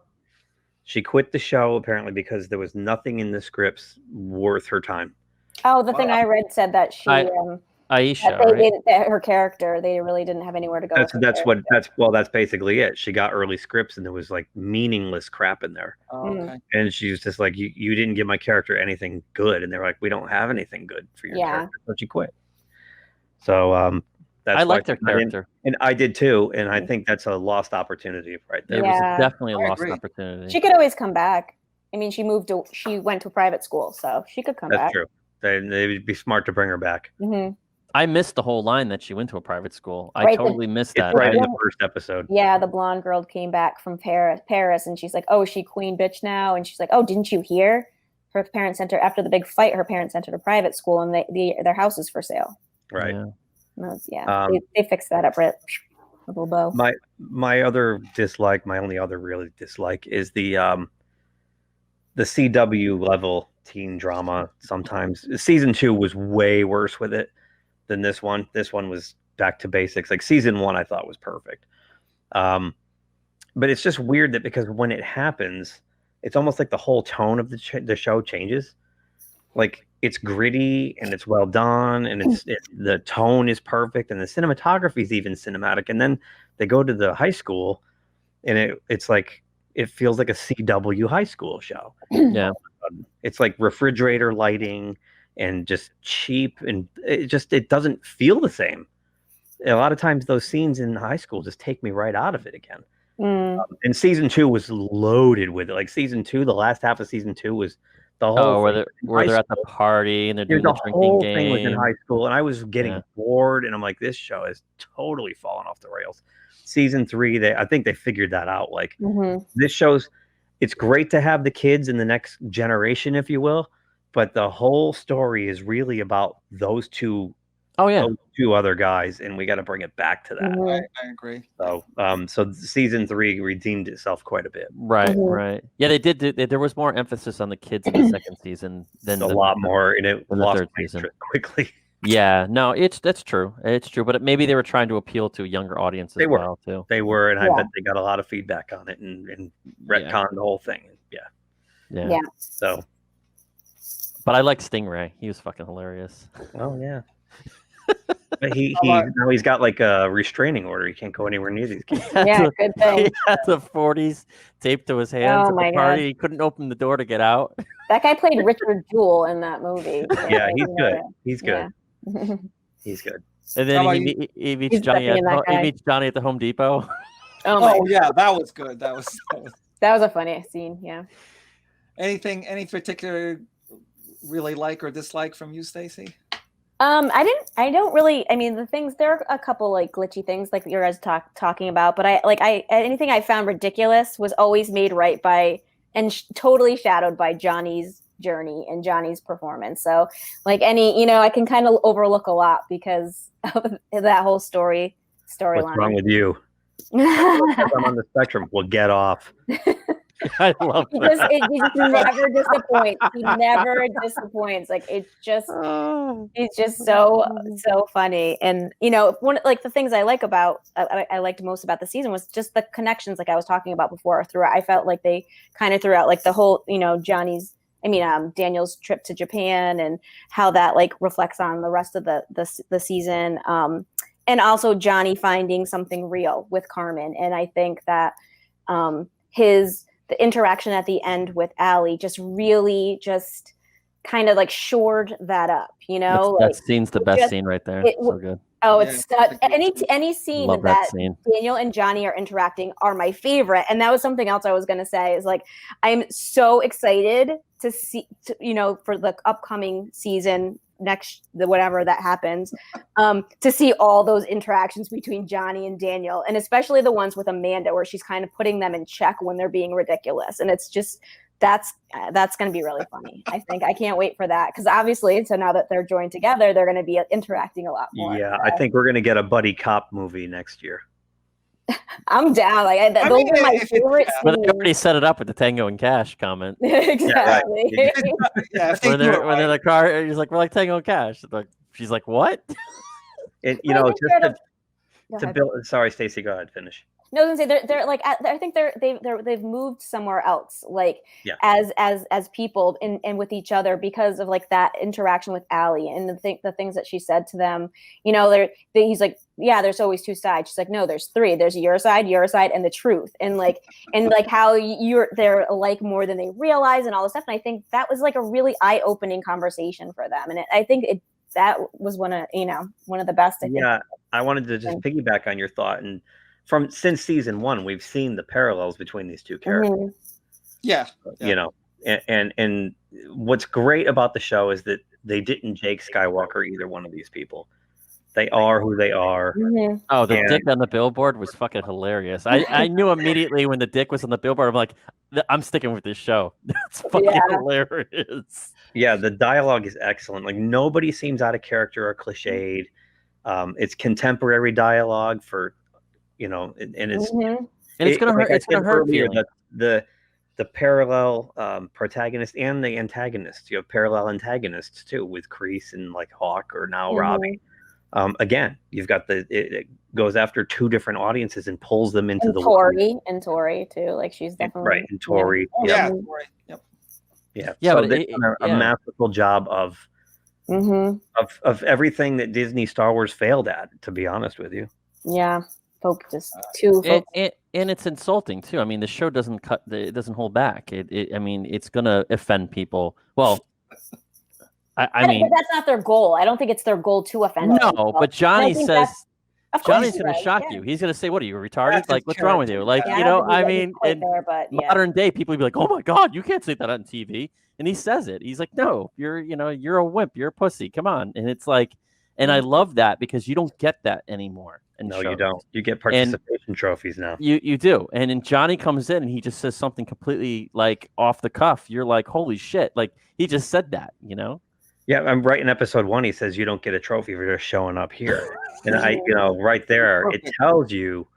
She quit the show apparently because there was nothing in the scripts worth her time. Oh, the thing I read said that she Aisha, that her character, they really didn't have anywhere to go. That's basically it. She got early scripts and there was like meaningless crap in there. Oh, okay. And she was just like, you didn't give my character anything good. And they're like, we don't have anything good for your character. So she quit. So That's I why liked her she's not in- character. and I did too. And I think that's a lost opportunity right there. It Yeah. was definitely a I lost agree. opportunity. She could always come back. I mean, she went to private school, so she could come That's back. true. They would be smart to bring her back. Mm-hmm. I missed the whole line that she went to a private school. I Right, totally missed It's that. right in I- the first episode. Yeah, the blonde girl came back from Paris, and she's like, "Oh, is she queen bitch now?" And she's like, "Oh, didn't you hear? Her parents sent her after the big fight. Her parents sent her to private school, and their house is for sale." Right. Yeah. And that was, they fixed that up right, a little bow. My other dislike, my only other really dislike is the CW level teen drama. Sometimes season 2 was way worse with it than this one. This one was back to basics. Like season 1, I thought was perfect. But it's just weird that because when it happens, it's almost like the whole tone of the show changes. Like it's gritty and it's well done and the tone is perfect and the cinematography is even cinematic. And then they go to the high school and it's like it feels like a CW high school show. Yeah. It's like refrigerator lighting and just cheap, and it doesn't feel the same. A lot of times those scenes in high school just take me right out of it again. And season 2 was loaded with it. Like season 2, the last half of season 2 was the whole Oh, where thing they're at the party and they're doing the the drinking whole game. thing was in high school, and I was getting Yeah. bored, and I'm like, this show has totally fallen off the rails. Season 3, I think they figured that out. Like this show's, it's great to have the kids in the next generation, if you will, but the whole story is really about those two. Oh yeah. Those 2 other guys, and we got to bring it back to that. I agree. So season 3 redeemed itself quite a bit. Right, right. Yeah, they did. There was more emphasis on the kids in the second season than A lot more, and it than the lost third my season. interest quickly. Yeah, no, that's true. It's true, but maybe they were trying to appeal to a younger audience as well too. They were, and I Yeah. bet they got a lot of feedback on it and retconned the whole thing. Yeah. So, But I like Stingray. He was fucking hilarious. oh yeah. But now he's got like a restraining order. He can't go anywhere near these kids. Yeah, good thing. He had the 40s taped to his hands Oh at my the God. party. He couldn't open the door to get out. That guy played Richard Jewell in that movie. Yeah, he's good. He's good. Yeah. He's good. And How then about he meets He's Johnny. definitely that He guy. meets Johnny at the Home Depot. Oh my! Oh yeah, that was good. That was That was a funny scene. Yeah. any particular really like or dislike from you, Stacy? I don't really. I mean, there are a couple like glitchy things like you guys talking about, but anything I found ridiculous was always made right by and totally shadowed by Johnny's journey and Johnny's performance. So like I can kind of overlook a lot because of that whole storyline. What's wrong with you? I'm on the spectrum. Well, get off. I love He that. just never disappoints. He never disappoints. Like it's just so funny. And one like the things I like about I liked most about the season was just the connections, like I was talking about before. Throughout, I felt like they kind of threw out like the whole Daniel's trip to Japan and how that like reflects on the rest of the season. And also Johnny finding something real with Carmen. And I think that the interaction at the end with Allie just really just kind of like shored that up, That scene's the best scene right there. So good. Oh, Yeah, it's it's a great any scene Love that that scene. Daniel and Johnny are interacting are my favorite. And that was something else I was going to say is like, I'm so excited to see, for the upcoming season whatever that happens, to see all those interactions between Johnny and Daniel, and especially the ones with Amanda where she's kind of putting them in check when they're being ridiculous. And it's just, that's going to be really funny. I think I can't wait for that. Because obviously, so now that they're joined together, they're going to be interacting a lot more. Yeah, I think we're gonna get a buddy cop movie next year. I'm down. Like those are my favorite But they scenes. already set it up with the Tango and Cash comment. Exactly. Yeah, if they When do they're it when they're in right. the car, he's like, "We're like Tango and Cash." She's like, "What?" And Well, I think they're Go to ahead. build. Sorry, Stacy, go ahead. Finish. No, I was gonna say they're like I think they've moved somewhere else, like Yeah. as people and with each other because of like that interaction with Allie and the things that she said to them. He's like, yeah, there's always 2 sides. She's like, no, there's 3. There's your side, and the truth, and like how they're alike more than they realize and all this stuff. And I think that was like a really eye-opening conversation for them, and I think that was one of the best. I think. Yeah, I wanted to just piggyback on your thought, and since season 1, we've seen the parallels between these two characters. Yeah. You know, and what's great about the show is that they didn't Jake Skywalker either one of these people. They are who they are. Oh, the dick on the billboard was fucking hilarious. I knew immediately when the dick was on the billboard. I'm like, I'm sticking with this show. That's fucking hilarious. Yeah, the dialogue is excellent. Like, nobody seems out of character or cliched. It's contemporary dialogue for, and it's and it's gonna hurt. It's gonna hurt feeling. The parallel protagonist and the antagonist. You have parallel antagonists too, with Kreese and like Hawk or now Robbie. Again, you've got it goes after two different audiences and pulls them into the Tori and Tori too. Like, she's definitely right. And Tori, Yeah. Yeah. Yeah, so but they've done a masterful job of everything that Disney Star Wars failed at. To be honest with you. Yeah. Just too. And it's insulting too. I mean, the show doesn't it doesn't hold back. I mean, it's gonna offend people. Well, I mean, but that's not their goal. I don't think it's their goal to offend. No, people. but Johnny says Johnny's gonna shock you. He's gonna say, "What are you retarded? Like, what's wrong with you?" Like, I mean, in modern day, people would be like, "Oh my God, you can't say that on TV." And he says it. He's like, "No, you're a wimp. You're a pussy. Come on." And it's like, and I love that because you don't get that anymore. No, you don't. You get participation trophies now. You do. And then Johnny comes in and he just says something completely like off the cuff. You're like, holy shit. Like, he just said that, Yeah, I'm right in episode 1. He says, you don't get a trophy for just showing up here. And right there, it tells you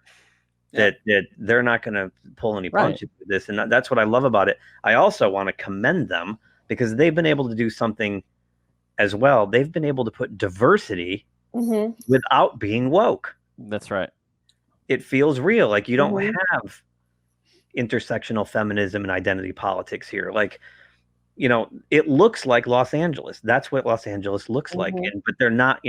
that they're not going to pull any punches with this. And that's what I love about it. I also want to commend them because they've been able to do something as well. They've been able to put diversity without being woke. That's right. It feels real. Like, you don't have intersectional feminism and identity politics here. Like, it looks like Los Angeles. That's what Los Angeles looks like. But they're not,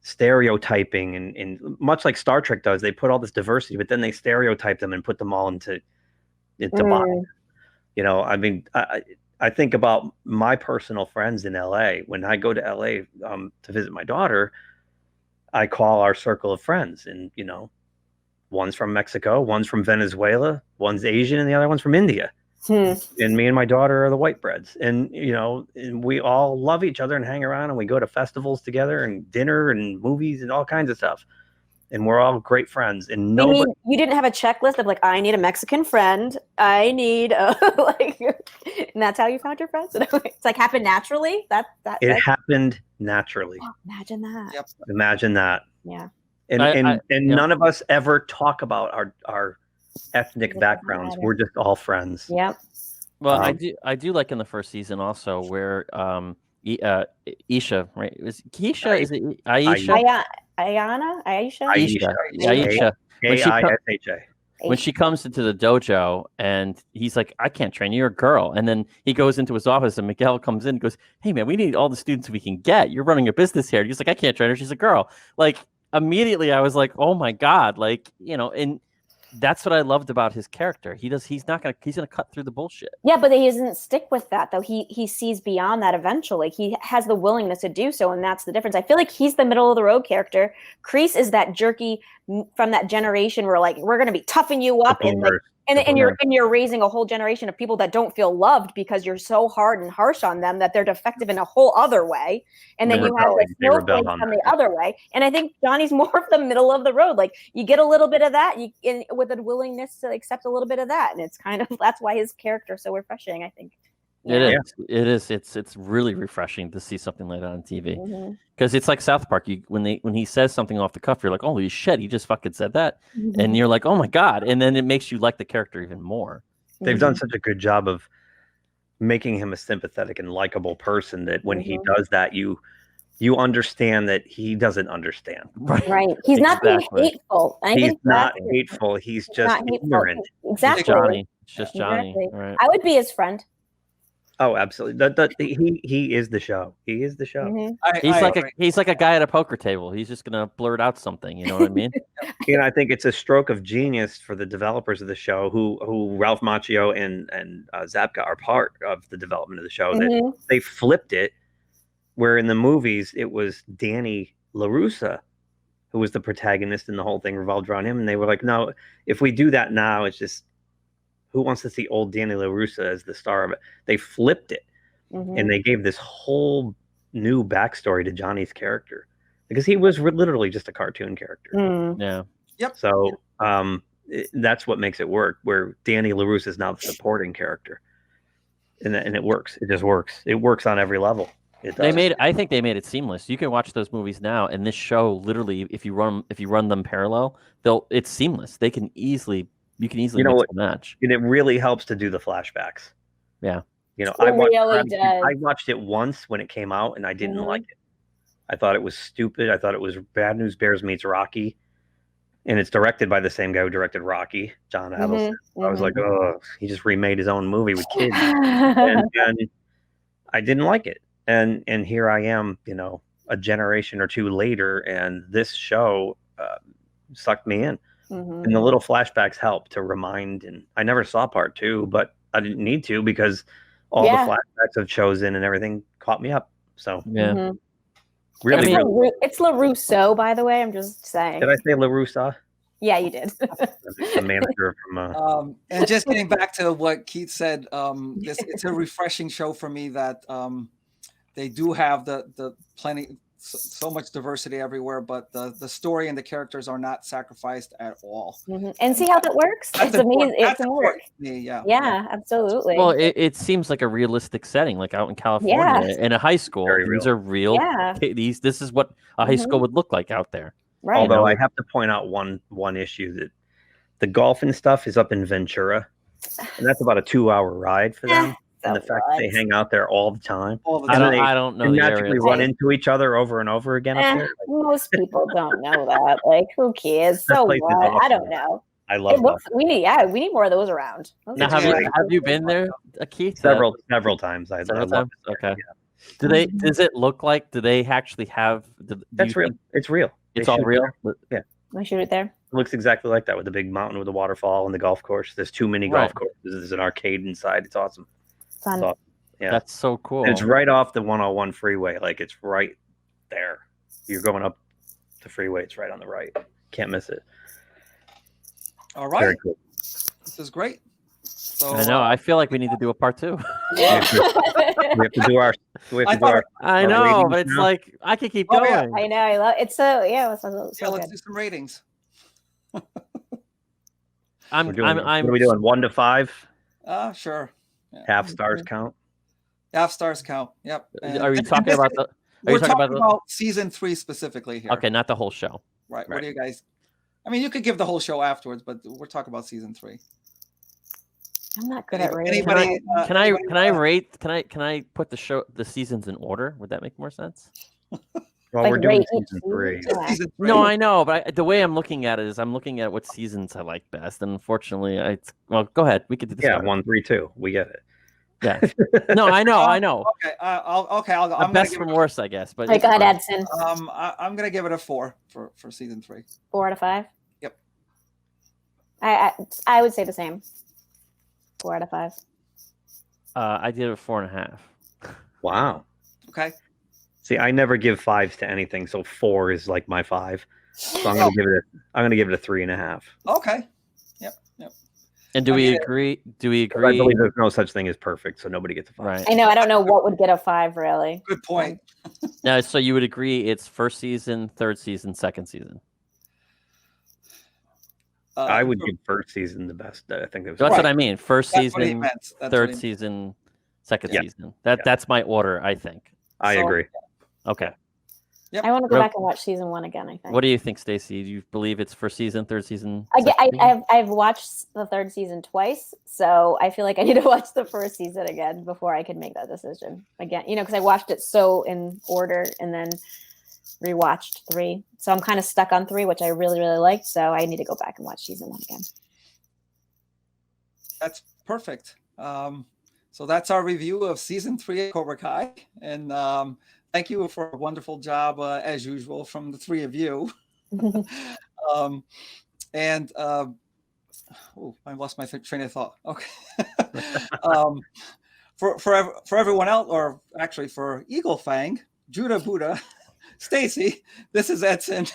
stereotyping and much like Star Trek does. They put all this diversity, but then they stereotype them and put them all into boxes. I mean, I think about my personal friends in LA. When I go to LA to visit my daughter, I call our circle of friends, and one's from Mexico, one's from Venezuela, one's Asian, and the other one's from India. And me and my daughter are the white breads, and and we all love each other and hang around, and we go to festivals together and dinner and movies and all kinds of stuff, and we're all great friends. And you didn't have a checklist of like, I need a Mexican friend, I need and that's how you found your friends. It's like happened naturally. It happened naturally. Oh, imagine that. Yep. Imagine that. Yeah. And none of us ever talk about our ethnic backgrounds. We're just all friends. Yep. Well, I do like in the first season also where Isha, right? Is Keisha? Is it Aisha? Aisha. Aisha. When she comes into the dojo and he's like, I can't train you, you're a girl. And then he goes into his office and Miguel comes in and goes, hey man, we need all the students we can get. You're running a business here. He's like, I can't train her. She's a girl. Like, immediately I was like, oh my God. Like, and that's what I loved about his character. He's gonna cut through the bullshit. Yeah, but he doesn't stick with that though. He sees beyond that eventually. He has the willingness to do so, and that's the difference. I feel like he's the middle of the road character. Kreese is that jerky from that generation where like we're gonna be toughing you up and you're raising a whole generation of people that don't feel loved because you're so hard and harsh on them that they're defective in a whole other way. And then you have the snowflakes on the other way. And I think Johnny's more of the middle of the road. Like you get a little bit of that, with a willingness to accept a little bit of that, and it's kind of that's why his character is so refreshing. I think. Yeah. It is. It's really refreshing to see something like that on TV because it's like South Park. When he says something off the cuff, you're like, holy shit, he just fucking said that, and you're like, oh my God, and then it makes you like the character even more. They've done such a good job of making him a sympathetic and likable person that when he does that, you understand that he doesn't understand. Right. He's not being hateful. He's not hateful. He's just ignorant. Exactly. It's Johnny. It's just Johnny. Exactly. Right. I would be his friend. Oh, absolutely. He is the show. He is the show. He's like a guy at a poker table. He's just gonna blurt out something. You know what I mean? I think it's a stroke of genius for the developers of the show, who Ralph Macchio and Zapka are part of the development of the show. That they flipped it, where in the movies it was Danny LaRussa who was the protagonist, and the whole thing revolved around him. And they were like, no, if we do that now, it's just, who wants to see old Danny LaRussa as the star of it? They flipped it, and they gave this whole new backstory to Johnny's character, because he was literally just a cartoon character. Yeah. Yep. So that's what makes it work, where Danny LaRussa is now the supporting character. And it works. It just works. It works on every level. It does. I think they made it seamless. You can watch those movies now, and this show literally, if you run them parallel, it's seamless. You can easily mix and match. And it really helps to do the flashbacks. Yeah. I watched it once when it came out, and I didn't like it. I thought it was stupid. I thought it was Bad News Bears meets Rocky. And it's directed by the same guy who directed Rocky, John Avildsen. I was like, oh, he just remade his own movie with kids. and I didn't like it. And here I am, a generation or two later, and this show sucked me in. And the little flashbacks help to remind. And I never saw part 2, but I didn't need to, because all the flashbacks of Chosen and everything caught me up. So yeah. Really, it's LaRusso, by the way. I'm just saying. Did I say LaRussa? Yeah, you did. The manager from. And just getting back to what Keith said, it's a refreshing show for me that they do have the plenty, so much diversity everywhere, but the story and the characters are not sacrificed at all. And see how that works? It's amazing. It's important. Yeah, absolutely. Well, it seems like a realistic setting, like out in California in a high school. These are real. Yeah. This is what a high school would look like out there. Right. Although I have to point out one issue, that the golf and stuff is up in Ventura, and that's about a 2-hour ride for them. And the fact that they hang out there all the time. I don't know. They naturally run into each other over and over again up there. Most people don't know that. Like, who cares? So what? Awesome. I don't know. I love that. We need more of those around. Now, have you been there, Keith? Several times. Several times. Okay. Yeah. Does it look like? Do they actually have? That's real. It's real. It's all real. Yeah. I shoot it there. It looks exactly like that, with the big mountain with the waterfall and the golf course. There's 2 mini golf courses. There's an arcade inside. It's awesome. Fun. So, yeah. That's so cool. And it's right off the 101 freeway. Like, it's right there. You're going up the freeway. It's right on the right. Can't miss it. All right. Very cool. This is great. So, I know. I feel like we need to do a part 2. We have to do our. I know, but it's now. Like I could keep going. Yeah. I know. I love it. So let's do some ratings. What are we doing? 1 to 5? Sure. Yeah. Half stars count. Half stars count. Yep. Are you talking about the? We're talking about season 3 specifically here. Okay, not the whole show. Right. What do you guys? I mean, you could give the whole show afterwards, but we're talking about season 3. I'm not good at rating. Anybody? Can I rate? Can I put the seasons in order? Would that make more sense? Well, we're doing season 3. No, I know, but the way I'm looking at it is I'm looking at what seasons I like best, and unfortunately, well, go ahead. We could do this. Yeah, 1, 3, 2. We get it. Yeah. No, I know. Okay. I'm best from worst, I guess. But go ahead, Edson. I'm gonna give it a 4 for season 3. 4 out of 5. Yep. I would say the same. 4 out of 5. I did it 4.5. Wow. Okay. See, I never give 5s to anything, so 4 is like my 5. So I'm gonna give it a 3.5. Okay. Yep. And do we agree? I believe there's no such thing as perfect, so nobody gets a 5. Right. I know. I don't know what would get a 5, really. Good point. Now, so you would agree it's first season, third season, second season? I would give first season the best. I think that's what I mean. First season, third season. season, second season. That's my order, I think. I agree. Okay. Yep. I want to go back and watch season 1 again. I think. What do you think, Stacey? Do you believe it's first season, third season? I've watched the 3rd season twice, so I feel like I need to watch the 1st season again before I can make that decision again. Because I watched it so in order and then rewatched 3, so I'm kind of stuck on 3, which I really, really liked. So I need to go back and watch season 1 again. That's perfect. So that's our review of season 3 of Cobra Kai, and thank you for a wonderful job as usual from the 3 of you. I lost my train of thought. Okay. For everyone else, or actually for Eagle Fang, Judah Buddha, Stacy, this is Edson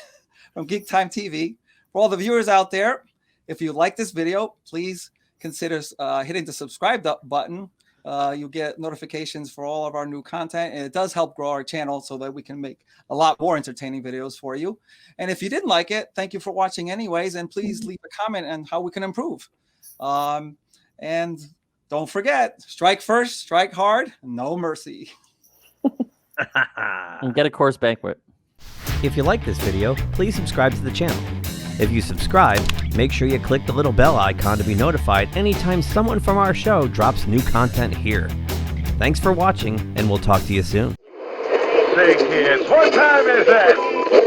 from GeekTime TV. For all the viewers out there, if you like this video, please consider hitting the subscribe button. You'll get notifications for all of our new content, and it does help grow our channel so that we can make a lot more entertaining videos for you. And if you didn't like it, thank you for watching anyways, and please leave a comment on how we can improve. And don't forget, strike first, strike hard, no mercy. And get a course banquet. If you like this video, please subscribe to the channel. If you subscribe, make sure you click the little bell icon to be notified anytime someone from our show drops new content here. Thanks for watching, and we'll talk to you soon. Say, kids, what time is that?